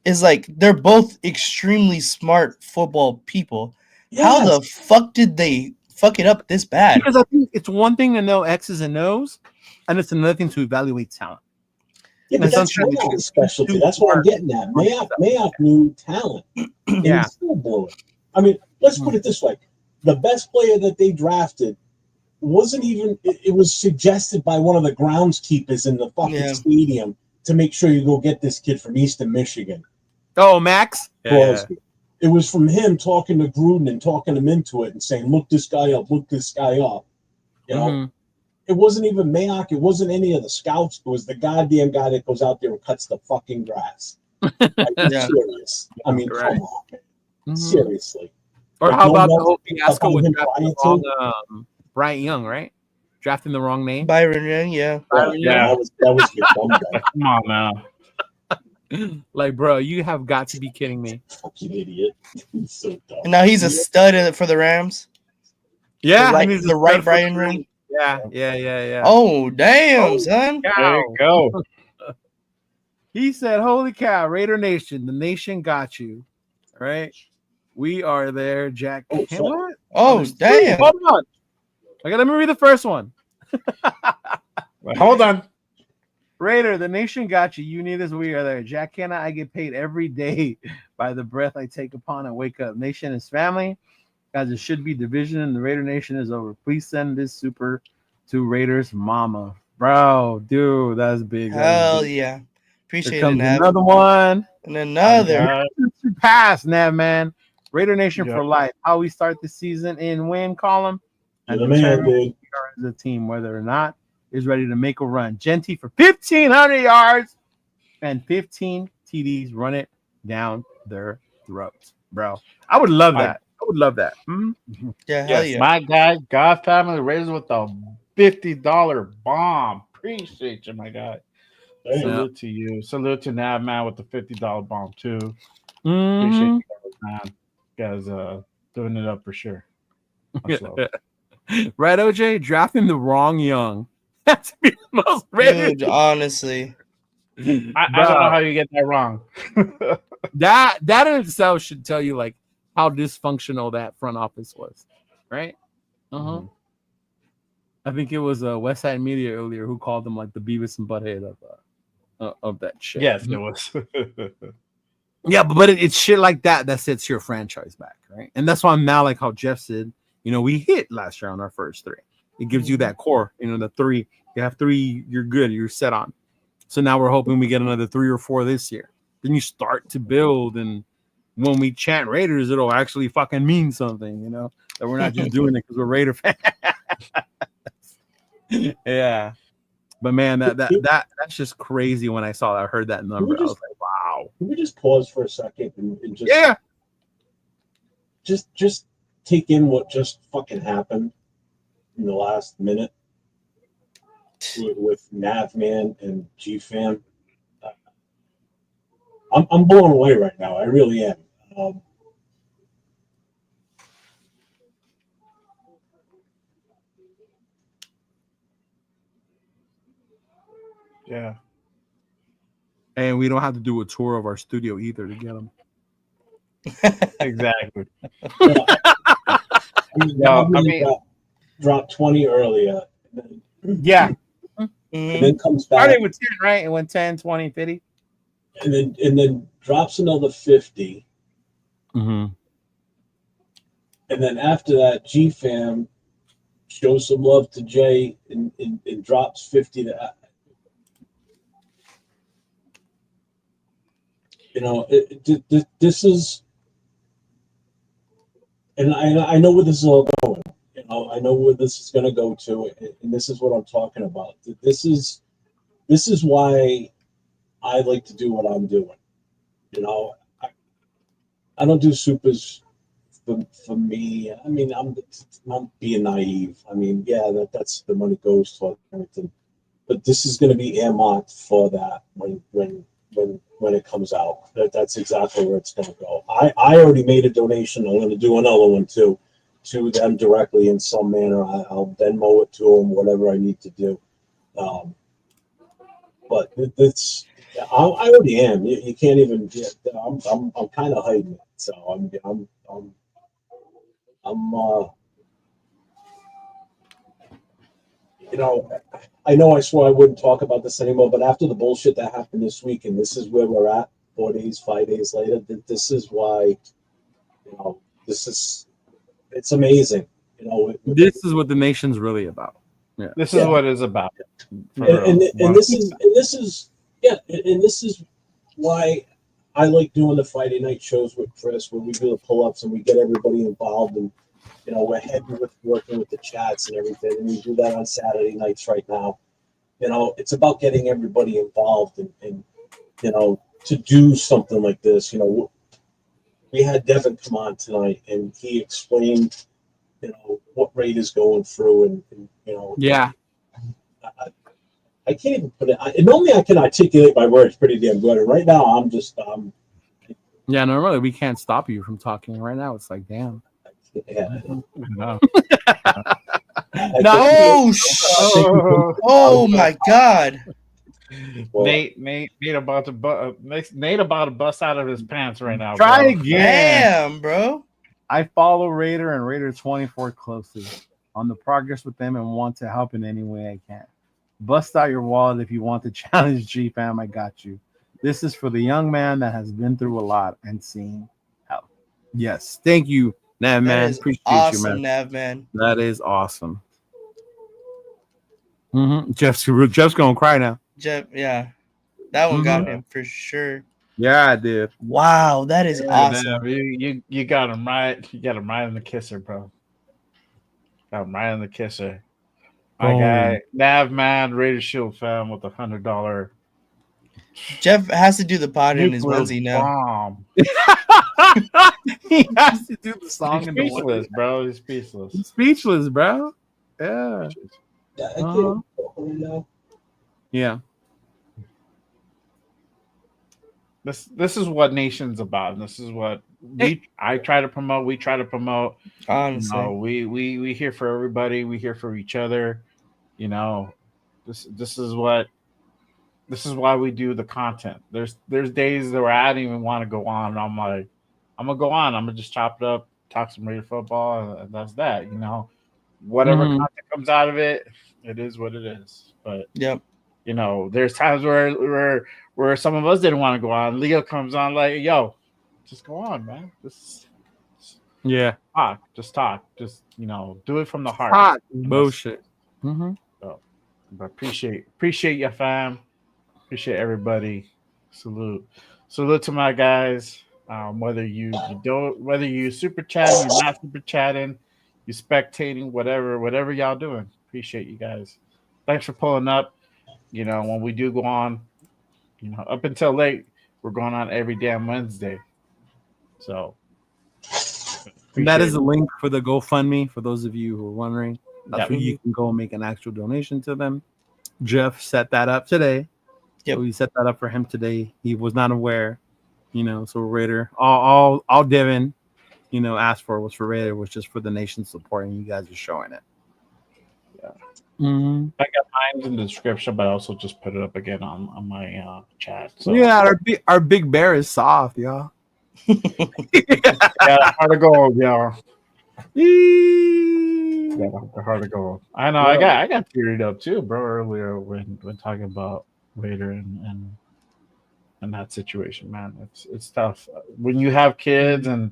is like they're both extremely smart football people. Yes. How the fuck did they fuck it up this bad? Because I think it's one thing to know X's and O's, and it's another thing to evaluate talent. Yeah, but that's Mayock's specialty. That's what I'm getting at. Mayock knew talent. Yeah. He still blew it. I mean, let's put it this way. The best player that they drafted wasn't even, it was suggested by one of the groundskeepers in the fucking stadium to make sure you go get this kid from Eastern Michigan. Oh, Max? Yeah. It was from him talking to Gruden and talking him into it and saying, look this guy up. You know? It wasn't even Mayock. It wasn't any of the scouts. It was the goddamn guy that goes out there and cuts the fucking grass. Serious. I mean, come on, man. Seriously. Or how about the whole fiasco with Bryant Young, right? Drafting the wrong name. Byron Young, yeah. That was your dumb guy. Come on now. Like, bro, you have got to be kidding me. Fucking idiot. He's so dumb. And now he's a stud for the Rams. Yeah. The right Brian Young. Yeah. Oh, damn, son. There you go. He said, holy cow, Raider Nation, the nation got you. Right? We are there, Jack. What? Oh, damn. Hold on. Okay, let me read the first one. Hold on. Raider, the nation got you. You need us. We are there. Jack Hanna, I get paid every day by the breath I take upon and wake up. Nation is family. Guys, it should be division and the Raider Nation is over. Please send this super to Raiders mama. Bro, dude, that's big. Hell yeah. Appreciate it, Nav. Another one. And another. Pass, Nav, man. Raider Nation for life. How we start the season in win column. And we are as a team, whether or not is ready to make a run. Genty for 1,500 yards and 15 TDs. Run it down their throats, bro. I would love that. I would love that. Mm-hmm. Yeah, hell yeah. My guy, God Family Raiders with a $50 bomb. Appreciate you, my guy. Salute to you. Salute to Nav Man with the $50 bomb too. Appreciate you guys, doing it up for sure. Right, OJ? Drafting the wrong Young. That's the most Dude, honestly. I don't know how you get that wrong. that in itself should tell you like how dysfunctional that front office was, right? I think it was West Side Media earlier who called them like the Beavis and Butthead of that shit. Yes, it was. Yeah, but it's shit like that sets your franchise back, right? And that's why I'm now like how Jeff said, we hit last year on our first three. It gives you that core, the three. You have three, you're good, you're set on. So now we're hoping we get another 3 or 4 this year. Then you start to build, and when we chant Raiders, it'll actually fucking mean something, that we're not just doing it because we're Raider fans. Yeah. But man, that's just crazy when I heard that number. I was like, wow. Can we just pause for a second and just take in what just fucking happened in the last minute with Navman and GFam. I'm blown away right now. I really am. Yeah. And we don't have to do a tour of our studio either to get them. Exactly. Dropped 20 earlier. Yeah. And then comes back. Started with 10, right? It went 10, 20, 50. And then drops another 50. Mm-hmm. And then after that, GFam shows some love to Jay and drops 50 to, you know, this is, and I know where this is all going. You know, I know where this is going to go to, and this is what I'm talking about. This is why I like to do what I'm doing. You know, I don't do supers for me. I mean, I'm being naive. I mean, yeah, that's the money goes toward everything, but this is going to be earmarked for that when it comes out. That's exactly where it's going to go. I already made a donation. I'm going to do another one too, to them directly in some manner. I'll Venmo it to them, whatever I need to do. But it's I already am. You can't even. I'm kind of hiding it. So I'm you know I swore I wouldn't talk about this anymore, but after the bullshit that happened this week, and this is where we're at 5 days later, this is why, it's amazing. This is what the nation's really about. Yeah. This is what it's about. And this is why I like doing the Friday night shows with Chris, where we do the pull-ups and we get everybody involved, and we're heavy with working with the chats and everything, and we do that on Saturday nights right now. It's about getting everybody involved and to do something like this. We had Devin come on tonight, and he explained what Raid is going through, and yeah. I can't even put it. Normally, I can articulate my words pretty damn good, and right now I'm just yeah. Normally, we can't stop you from talking. Right now, it's like, damn. Yeah. No. No! Oh my God! Well, Nate about to bust out of his pants right now. Try bro. again. Damn, bro. I follow Raider and Raider 24 closely on the progress with them and want to help in any way I can. Bust out your wallet if you want to challenge G-Fam. I got you. This is for the young man that has been through a lot and seen hell. Yes. Thank you, Nav man. Appreciate awesome, you, man. Nav man. That is awesome. Mm-hmm. Jeff's gonna cry now. Jeff, yeah. That one got him for sure. Yeah, I did. Wow, that is awesome. Man, you got him right. You got him right in the kisser, bro. Got him right in the kisser. My guy, Nav Man, Raider Shield fam with $100. Jeff has to do the pod in his onesie now. He has to do the song. He's speechless, bro. He's speechless. He's speechless, bro. Yeah. Yeah. This is what Nation's about, and this is what I try to promote. We try to promote. Honestly, we here for everybody. We here for each other. This is why we do the content. There's days where I don't even want to go on, and I'm like, I'm gonna go on. I'm gonna just chop it up, talk some Raider football, and that's that. Whatever content comes out of it, it is what it is. But yep. There's times where some of us didn't want to go on. Leo comes on like, yo, just go on, man. Talk. Just talk. Just, do it from the heart. Hot bullshit. Mm-hmm. So, but appreciate your fam. Appreciate everybody. Salute to my guys. Whether you super chatting, you're not super chatting, you spectating, whatever y'all doing. Appreciate you guys. Thanks for pulling up. When we do go on, up until late, we're going on every damn Wednesday. So And that Appreciate is the it. link for the GoFundMe for those of you who are wondering. That's Yep. where you can go and make an actual donation to them. Jeff set that up today. Yep. So we set that up for him today. He was not aware, so Raider, all Devin, asked for was for Raider, was just for the nation support, and you guys are showing it. Yeah. Mm-hmm. I got mine in the description, but I also just put it up again on my chat. So Yeah, our big bear is soft, y'all. yeah, heart of gold, yeah. Yeah, Yeah, the heart of gold. I know. Yeah. I got teared up too, bro. Earlier when talking about Vader and that situation, man. It's tough when you have kids, and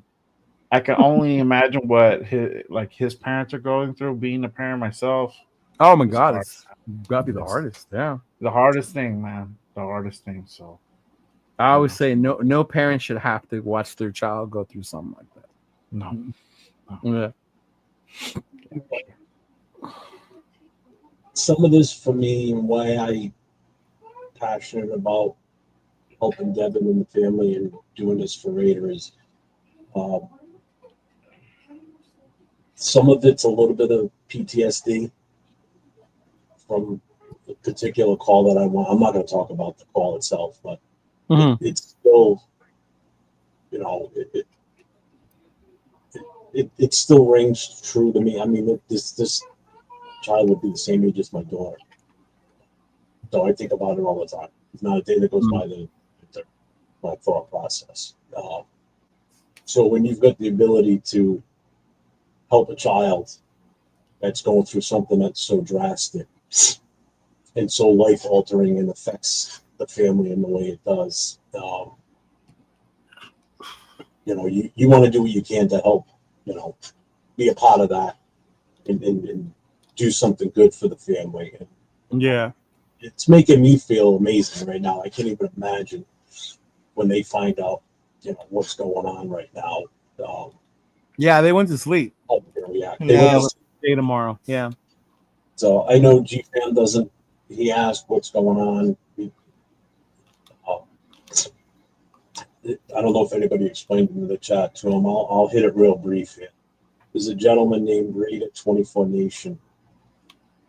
I can only imagine what his parents are going through. Being a parent myself, Oh my it's God, hard. it's gotta be the It's hardest. Yeah. the hardest thing, man. The hardest thing. So I always say no parent should have to watch their child go through something like that. no. Yeah. Some of this for me and why I'm passionate about helping Devin and the family and doing this for Raiders. Some of it's a little bit of PTSD from a particular call that I want. I'm not going to talk about the call itself, but it's still, it still rings true to me. I mean, this child would be the same age as my daughter. So I think about it all the time. It's not a day that goes by my thought process. So when you've got the ability to help a child that's going through something that's so drastic and so life altering and affects the family in the way it does, you want to do what you can to help, be a part of that and do something good for the family. And Yeah. it's making me feel amazing right now. I can't even imagine when they find out, what's going on right now. Yeah, they went to sleep. How they're gonna react. No. They went to Day tomorrow. Yeah. So I know G-Fan doesn't. He asked what's going on. I don't know if anybody explained in the chat to him. I'll hit it real brief here. There's a gentleman named Raider 24 Nation.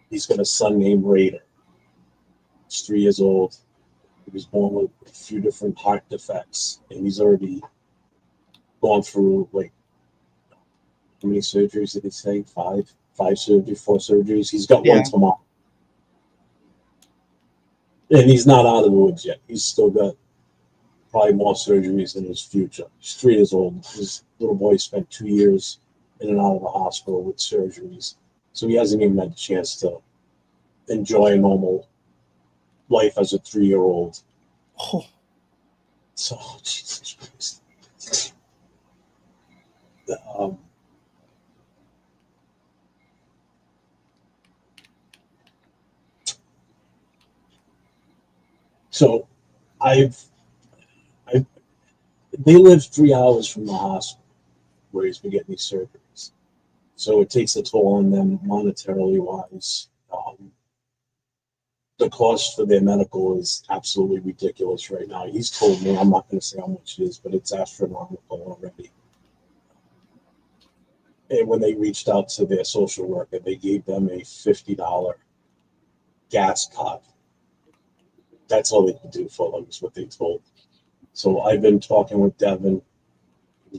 He's got a son named Raider. He's 3 years old. He was born with a few different heart defects, and he's already gone through how many surgeries did he say? Four surgeries. He's got one tomorrow. And he's not out of the woods yet. He's still got probably more surgeries in his future. He's 3 years old. His little boy spent 2 years in and out of the hospital with surgeries. So he hasn't even had a chance to enjoy a normal life as a 3-year-old. Oh. So, Jesus Christ. So they live 3 hours from the hospital where he's been getting these surgeries. So it takes a toll on them monetarily wise. The cost for their medical is absolutely ridiculous right now. He's told me, I'm not going to say how much it is, but it's astronomical already. And when they reached out to their social worker, they gave them a $50 gas card. That's all they could do for them, is what they told. So I've been talking with Devin,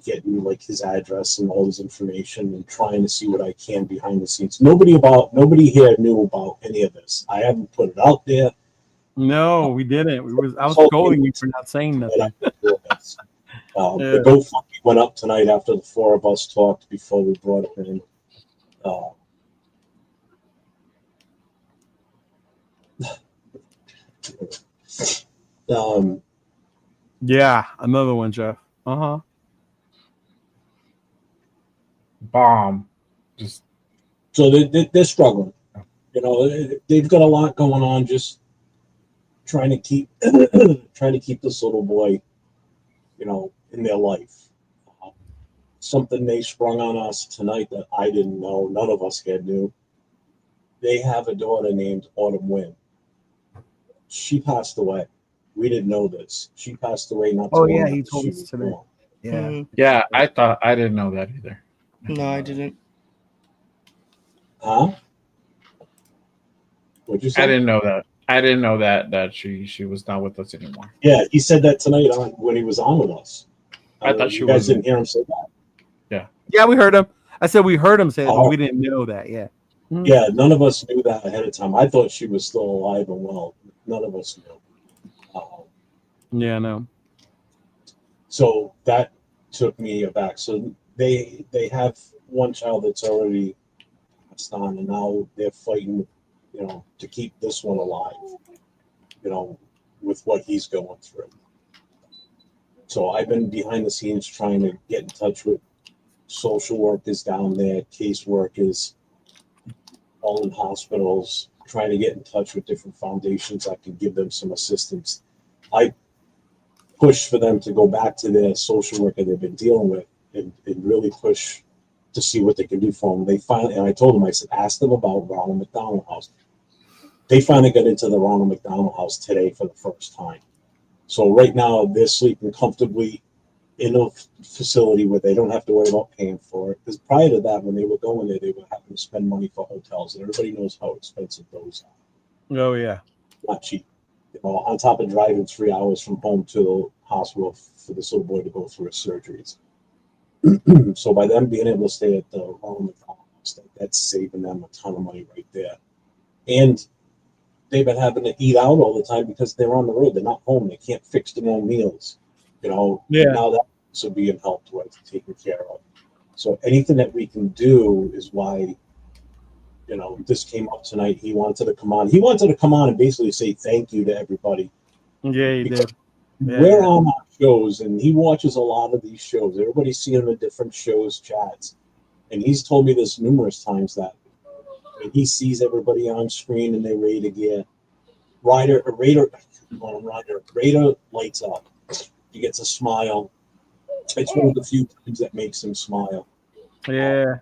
getting his address and all his information, and trying to see what I can behind the scenes. Nobody here knew about any of this. I haven't put it out there. No, we didn't. I was scolding you for not saying nothing. The GoFundMe went up tonight after the 4 of us talked before we brought it in. Yeah, another one, Jeff. Bomb. Just so they're struggling. They've got a lot going on. Just trying to keep this little boy, in their life. Something they sprung on us tonight that I didn't know. None of us here knew. They have a daughter named Autumn Wynn. She passed away. We didn't know this. She passed away not too long yeah, after he told she us was today. born. Yeah. yeah. I didn't know that either. No, I didn't. Huh? What'd you say? I didn't know that. I didn't know that she was not with us anymore. Yeah, he said that tonight when he was on with us. I thought she you guys was. didn't hear him say that. Yeah, we heard him. I said we heard him say it, but Oh. we didn't know that. Yeah. Mhm. Yeah, none of us knew that ahead of time. I thought she was still alive and well. None of us knew. Yeah, no. So that took me aback. So they have one child that's already passed on, and now they're fighting, to keep this one alive, with what he's going through. So I've been behind the scenes trying to get in touch with social workers down there, caseworkers, all in hospitals, trying to get in touch with different foundations that can give them some assistance. I push for them to go back to their social worker they've been dealing with and really push to see what they can do for them. They finally, and I told them, I said, ask them about Ronald McDonald House. They finally got into the Ronald McDonald House today for the first time. So right now they're sleeping comfortably in a facility where they don't have to worry about paying for it. Because prior to that, when they were going there, they were having to spend money for hotels, and everybody knows how expensive those are. Oh yeah. Not cheap. On top of driving 3 hours from home to the hospital for this little boy to go through his surgeries. So by them being able to stay at the Ronald McDonald House, that's saving them a ton of money right there. And they've been having to eat out all the time because they're on the road. They're not home. They can't fix their own meals. Yeah. Now that's also being helped with, taken care of. So anything that we can do is why, this came up tonight. He wanted to come on. He wanted to come on and basically say thank you to everybody. Yeah, he did. Yeah, We're on our shows, and he watches a lot of these shows. Everybody's seeing him in different shows, chats. And he's told me this numerous times that when he sees everybody on screen and they're ready to get Raider lights up. He gets a smile. It's one of the few times that makes him smile. Yeah.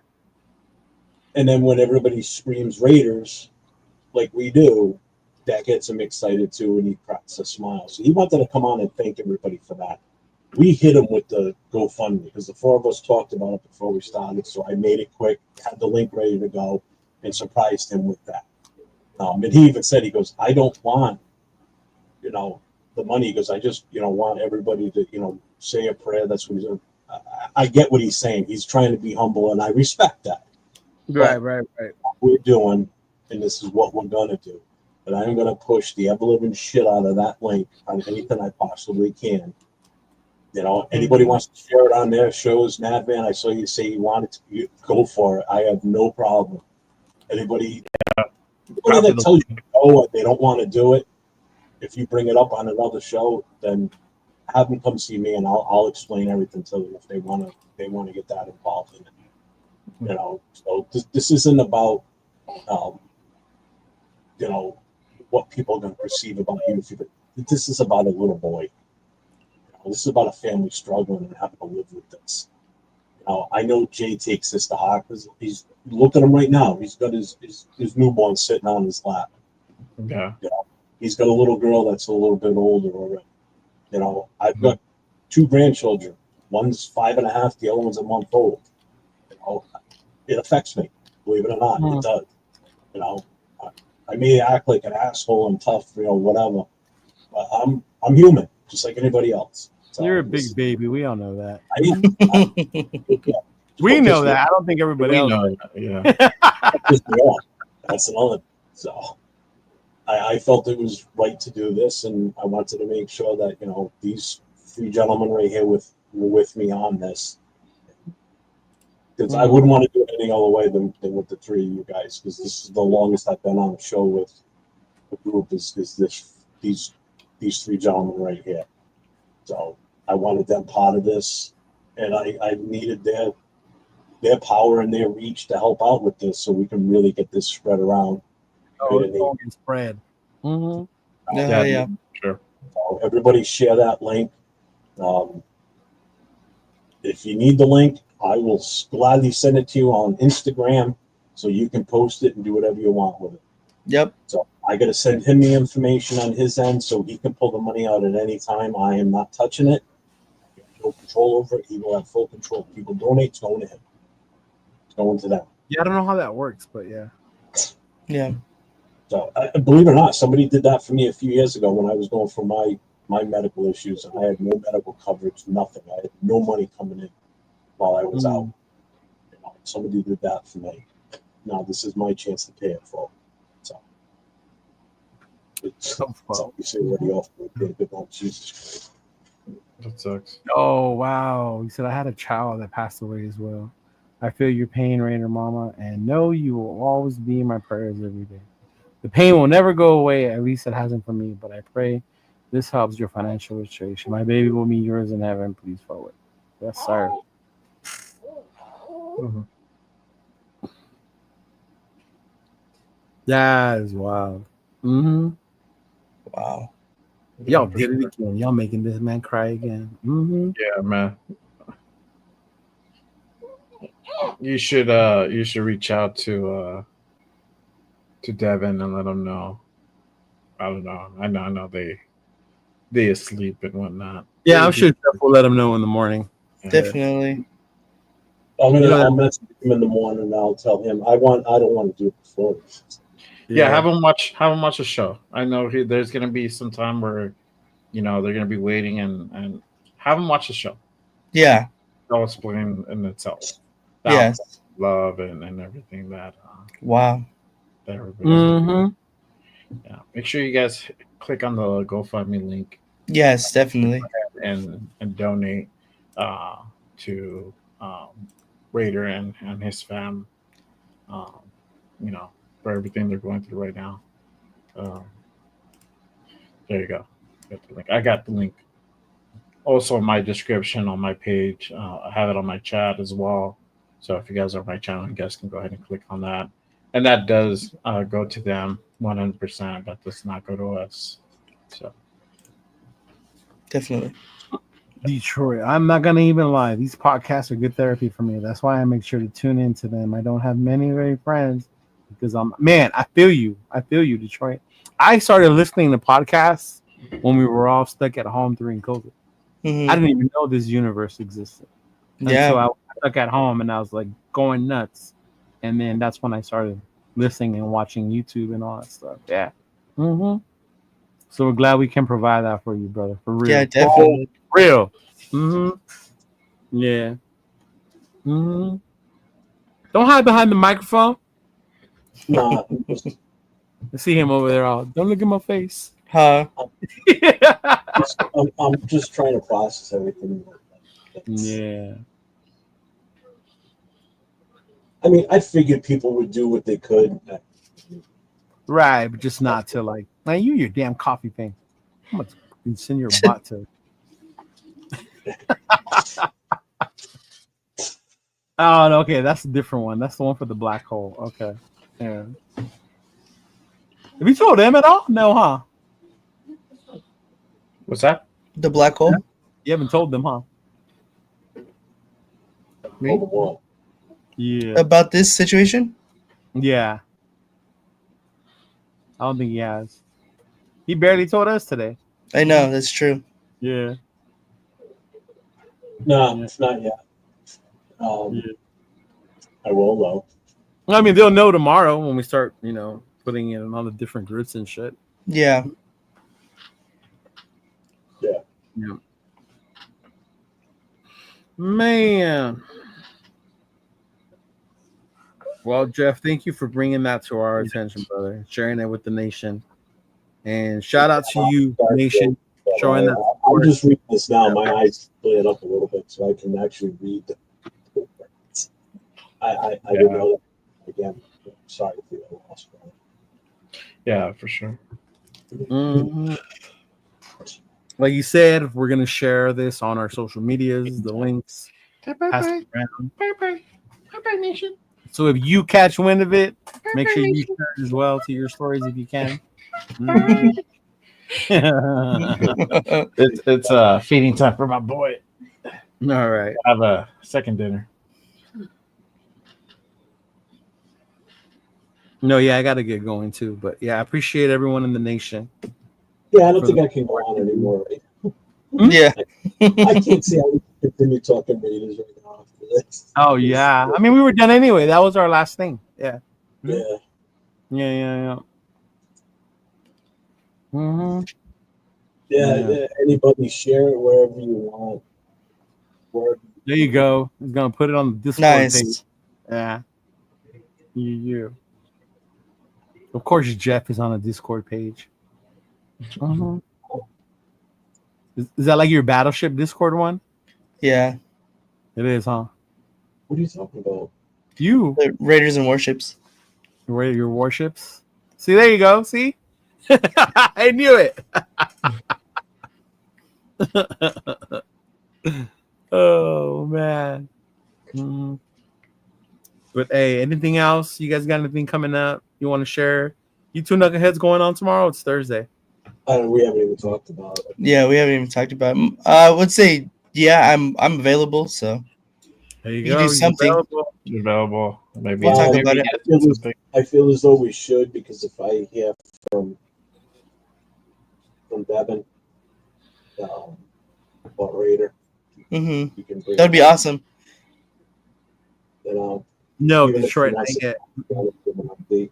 And then when everybody screams Raiders, like we do, that gets him excited too, and he cracks a smile. So he wanted to come on and thank everybody for that. We hit him with the GoFundMe because the four of us talked about it before we started. So I made it quick, had the link ready to go, and surprised him with that. And he even said, he goes, I don't want, the money. He goes, I just, want everybody to, say a prayer. That's what he's doing. I get what he's saying. He's trying to be humble, and I respect that. Right. What we're doing, and this is what we're going to do. But I'm going to push the ever-living shit out of that link on anything I possibly can. Anybody wants to share it on their shows, Madman, I saw you say you wanted to, go for it. I have no problem. Anybody that tells you no, they don't want to do it, if you bring it up on another show, then have them come see me, and I'll explain everything to them if they want to get that involved in it. So this isn't about what people are going to perceive about you. This is about a little boy. This is about a family struggling and having to live with this. I know Jay takes this to heart because he's look at him right now. He's got his newborn sitting on his lap. Yeah. He's got a little girl that's a little bit older already. I've got 2 grandchildren. One's 5.5, the other one's a month old. It affects me, believe it or not. It does. I may act like an asshole and tough, whatever. But I'm human, just like anybody else. So You're a big baby. We all know that. We We know that. I don't think everybody else. Know that. Yeah. That's another. So I felt it was right to do this, and I wanted to make sure that these 3 gentlemen right here were with me on this, because I wouldn't want to do anything other way than with the 3 of you guys, because this is the longest I've been on a show with the group is these 3 gentlemen right here. So I wanted them part of this, and I needed their power and their reach to help out with this, so we can really get this spread around. It's all getting spread. Mm-hmm. Yeah. Sure. So everybody share that link. If you need the link, I will gladly send it to you on Instagram so you can post it and do whatever you want with it. Yep. So I got to send him the information on his end so he can pull the money out at any time. I am not touching it. No control over it. He will have full control. People donate, it's going to him. going to them. Yeah, I don't know how that works, but yeah. Yeah. So, believe it or not, somebody did that for me a few years ago when I was going through my medical issues. I had no medical coverage, nothing. I had no money coming in while I was out. You know, somebody did that for me. Now this is my chance to pay it full. So it's obviously already off my pay, but Jesus. That sucks. Oh wow! He said I had a child that passed away as well. I feel your pain, Rainer Mama, and know you will always be in my prayers every day. The pain will never go away. At least it hasn't for me. But I pray this helps your financial situation. My baby will be yours in heaven. Please forward. Yes, sir. Mm-hmm. That is wild. Mm-hmm. Wow. Y'all did it again. Y'all making this man cry again. Mm-hmm. Yeah, man. You should reach out to Devin and let him know. I don't know. I know they asleep and whatnot. Yeah, I'm sure Jeff will let him know in the morning. Definitely. I'll message him in the morning and I'll tell him I don't want to do it before. Yeah, have him watch a show. I know there's gonna be some time where, they're gonna be waiting and have him watch the show. Yeah. I'll explain in itself. Yes. Love and everything that. Wow. That everybody. Yeah. Make sure you guys click on the GoFundMe link. Yes, definitely. And donate to Raider and his fam. For everything they're going through right now. There you go. I got the link. Also, my description on my page. I have it on my chat as well. So if you guys are on my channel, you guys can go ahead and click on that. And that does go to them 100%. That does not go to us. So definitely. Detroit. I'm not gonna even lie. These podcasts are good therapy for me. That's why I make sure to tune into them. I don't have many friends because I feel you. I feel you, Detroit. I started listening to podcasts when we were all stuck at home during COVID. Mm-hmm. I didn't even know this universe existed. Yeah. So I was stuck at home and I was like going nuts. And then that's when I started listening and watching YouTube and all that stuff. Yeah. Mm-hmm. So we're glad we can provide that for you, brother. For real. Yeah, definitely. Real. Mm-hmm. Yeah. Mm-hmm. Don't hide behind the microphone. Nah. I see him over there. Don't look at my face. Huh? I'm just trying to process everything. Yeah. I mean, I figured people would do what they could. Right, but just not to like, man, your damn coffee thing. I'm gonna send your bot to. Oh, okay, that's a different one. That's the one for the black hole. Okay. Yeah. Have you told them at all? No, huh? What's that? The black hole? You haven't told them, huh? Me? Yeah. About this situation? Yeah. I don't think he has. He barely told us today. I know, that's true. Yeah. No, it's not yet. I will though. I mean, they'll know tomorrow when we start, putting in all the different groups and shit. Yeah. Yeah. Yeah. Man. Well, Jeff, thank you for bringing that to our attention, brother. Sharing it with the nation. And shout out to you, nation, showing that. I'm just reading this now. My eyes lit up a little bit so I can actually read the words. I didn't know that. Again, sorry for your loss, brother. Yeah, for sure. Mm-hmm. Like you said, we're going to share this on our social medias, the links. Bye-bye, nation. So if you catch wind of it, make sure you share it as well to your stories if you can. Mm-hmm. It's feeding time for my boy. All right. I have a second dinner. No, yeah, I got to get going too. But yeah, I appreciate everyone in the nation. Yeah, I don't think I can go on anymore. Right? Yeah. I can't see how we can continue talking Raiders right now. after this. Oh yeah. I mean, we were done anyway. That was our last thing. Yeah. Yeah. Yeah. Mm-hmm. Yeah. Anybody share it wherever you want. Wherever There you go. He's gonna put it on the Discord page. Nice. Yeah. You. Of course, Jeff is on a Discord page. Uh-huh. Is that like your Battleship Discord one? Yeah. It is, huh? What are you talking about? You, The Raiders and Warships. where your warships? See, there you go. See, I knew it. Oh man. Mhm. But hey, anything else? You guys got anything coming up you want to share? You two knuckleheads going on tomorrow? It's Thursday. We haven't even talked about it. Yeah, we haven't even talked about it. I would say, yeah, I'm available, so There you we go. can do He's something. Available. Maybe We'll talk maybe about it. get something. I feel as though we should, because if I hear from Devin about Raider, Mm-hmm. you can bring That'd be it up, awesome. you know, No, even if Detroit. he I wants to get. give an update.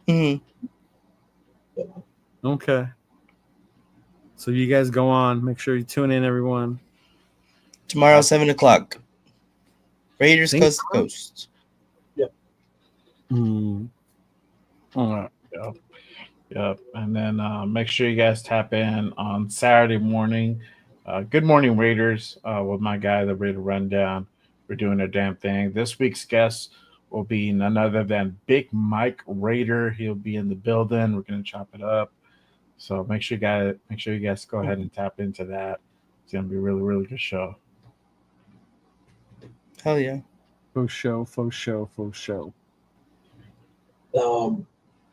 Mm-hmm. You know. Okay. So you guys go on. Make sure you tune in, everyone. Tomorrow, 7:00. Raiders Think- coast to coast. Hmm. Yep. Yep. And then make sure you guys tap in on Saturday morning. Good morning, Raiders, with my guy, the Raider Rundown. We're doing a damn thing. This week's guest will be none other than Big Mike Raider. He'll be in the building. We're gonna chop it up. So make sure you guys go ahead and tap into that. It's gonna be a really, really good show. Hell yeah. Faux show.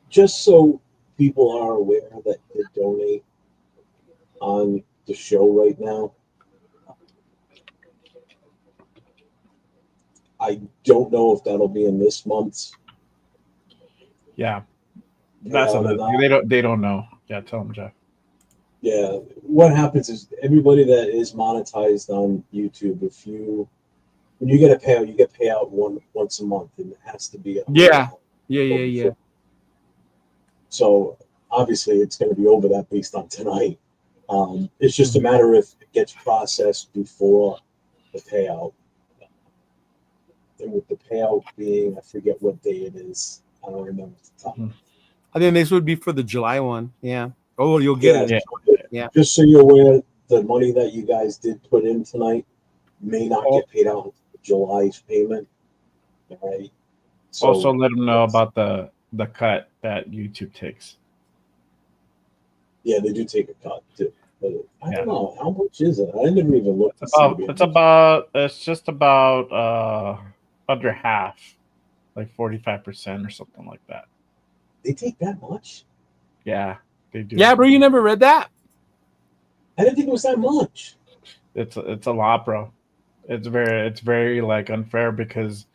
Just so people are aware that they donate on the show right now, I don't know if that'll be in this month's. Yeah. That's another thing. They don't know. Yeah, tell them, Jeff. Yeah, what happens is everybody that is monetized on YouTube, when you get a payout, you get payout once a month, and it has to be Yeah. So obviously, it's going to be over that based on tonight. It's just a matter if it gets processed before the payout. And with the payout being, I forget what day it is. I don't remember the time. I think this would be for the July one. Yeah. Oh, you'll get it. Yeah. Just so you're aware, the money that you guys did put in tonight may not get paid out until July's payment. All right. So Also, let them know about the cut that YouTube takes. Yeah, they do take a cut too. But I don't know how much is it. I never even looked. It's just about under half, like 45% or something like that. They take that much? Yeah, they do. Yeah, bro, you never read that? I didn't think it was that much. It's a lot, bro. It's very like unfair because,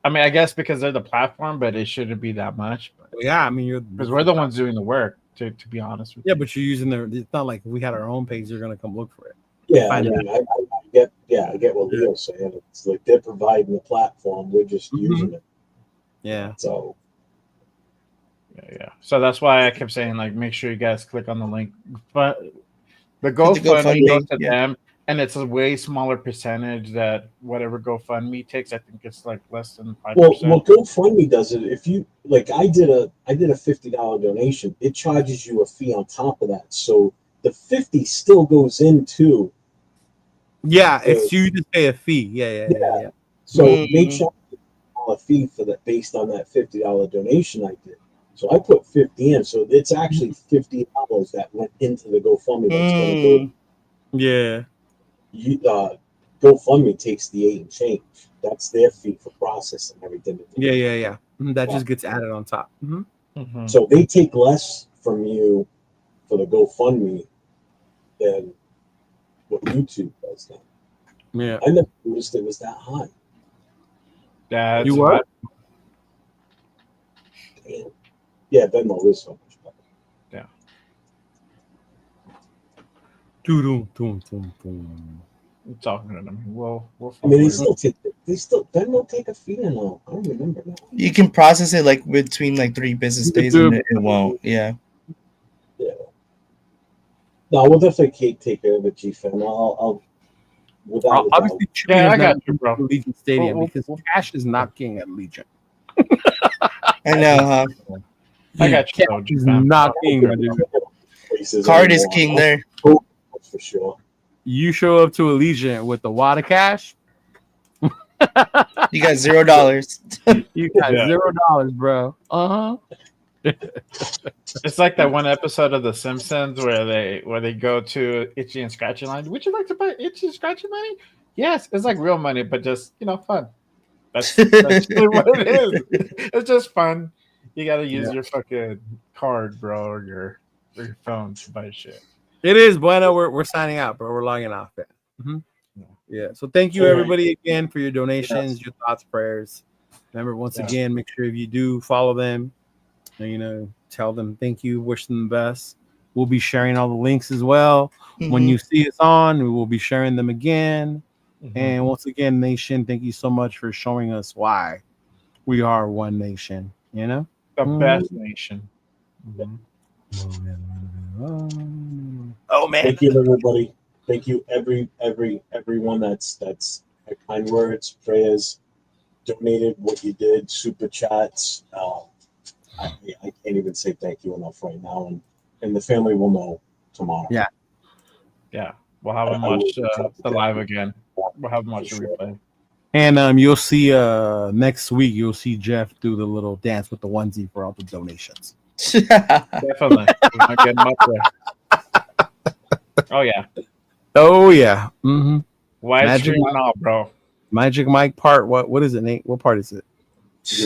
I mean, I guess because they're the platform, but it shouldn't be that much. But, yeah, I mean, because we're the ones doing the work. To be honest with you. Yeah, but you're using their. It's not like if we had our own page, they're gonna come look for it. Yeah, I get what Leo's saying. It's like they're providing the platform, we're just using it. Yeah. So. Yeah. So that's why I kept saying, like, make sure you guys click on the link. But the GoFundMe goes to them, and it's a way smaller percentage that whatever GoFundMe takes. I think it's like less than 5%. Well, GoFundMe does it. If you like, I did a $50 donation. It charges you a fee on top of that, so the 50 still goes into. Yeah, it's you just pay a fee. Yeah. So they charge a fee for that based on that $50 donation I did. So I put 50 in, so it's actually $50 that went into the GoFundMe. That's going to go. Yeah. GoFundMe takes the 8 and change. That's their fee for processing everything. Yeah. That just gets added on top. So they take less from you for the GoFundMe than what YouTube does now. Yeah. I never noticed it was that high. That's you what? Damn. Yeah, Venmo is so much better. Yeah. Doom. I'm talking to them. We'll I mean, forward. they still Ben will take a fee now. I don't remember now. You can process it like between like 3 business You could days, do and it. it won't. Yeah. Yeah. No, we'll definitely take care of it, G-Fan. I'll without a doubt. Obviously, Chewy Yeah, has I got never you, been bro. to Legion Stadium We'll- because cash is not king at Legion. I know, huh? I got you, Cash though, is G-Fam. not king, my dude. Places Card is anymore. king there. That's for sure. You show up to Allegiant with the wad of cash, You got $0. you got Yeah. $0, bro. It's like that one episode of The Simpsons where they go to Itchy and Scratchy Line. Would you like to buy Itchy and Scratchy money? Yes, it's like real money, but just fun. That's really what it is. It's just fun. You got to use your fucking card, bro, or your phone to buy shit. It is, Bueno. We're signing out, bro. We're logging off. Yeah. So thank you, everybody, again, for your donations, your thoughts, prayers. Remember, once again, make sure if you do follow them, tell them thank you, wish them the best. We'll be sharing all the links as well. When you see us on, we will be sharing them again. And once again, Nation, thank you so much for showing us why we are one nation. The best nation. Oh man! Thank you, everybody. Thank you, everyone that's had kind words, prayers, donated what you did, super chats. I can't even say thank you enough right now, and the family will know tomorrow. Yeah. We'll have them watch the live again. We'll have them watch the replay. And you'll see next week. You'll see Jeff do the little dance with the onesie for all the donations. Definitely. We're not getting up there. Oh yeah. Oh yeah. Mm-hmm. Wide Magic stream and all, bro. Magic Mike part. What is it, Nate? What part is it?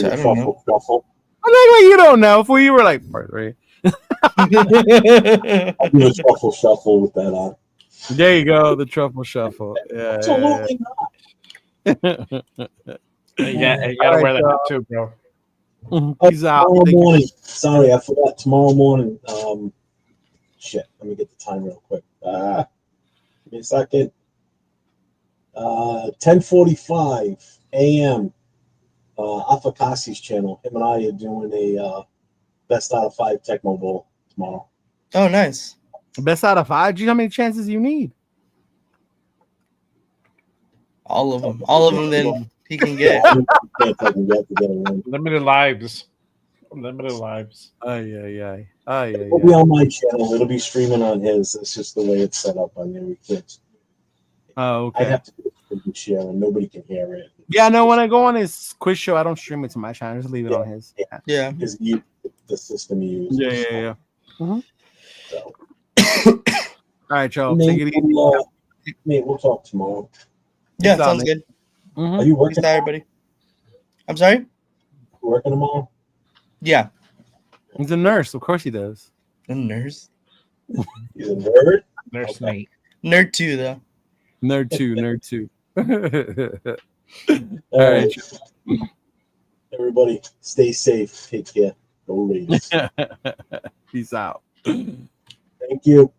I don't know. Shuffle. I think you don't know. For you were like part 3. I'll do a shuffle with that on. There you go. The truffle shuffle. Yeah. Absolutely You gotta wear that too, bro. Peace out. Tomorrow morning. Sorry, I forgot. Tomorrow morning. Shit. Let me get the time real quick. Give me a second. 10:45 a.m. Afakasi's channel. Him and I are doing a best out of 5 Tecmo Bowl tomorrow. Oh, nice. Best out of 5. Do you know how many chances you need? All of them. All of them then he can get. Limited lives. Limited lives. Yeah. It'll be on my channel. It'll be streaming on his. That's just the way it's set up on every kids. Oh, okay. I have to share, and nobody can hear it. Yeah, no. When I go on his quiz show, I don't stream it to my channel. I just leave it on his. Yeah. Because the system he uses. Yeah. Mm-hmm. So. All right, y'all. Take it easy. Nate, we'll talk tomorrow. Yeah, sounds good. Mm-hmm. Are you working? Peace out, everybody. I'm sorry? Working tomorrow? Yeah. He's a nurse. Of course he does. A nurse. He's a nerd? Nurse Nate. Nerd 2, though. Nerd 2. All right. Everybody, stay safe. Take care. Go Raiders. Peace out. Thank you.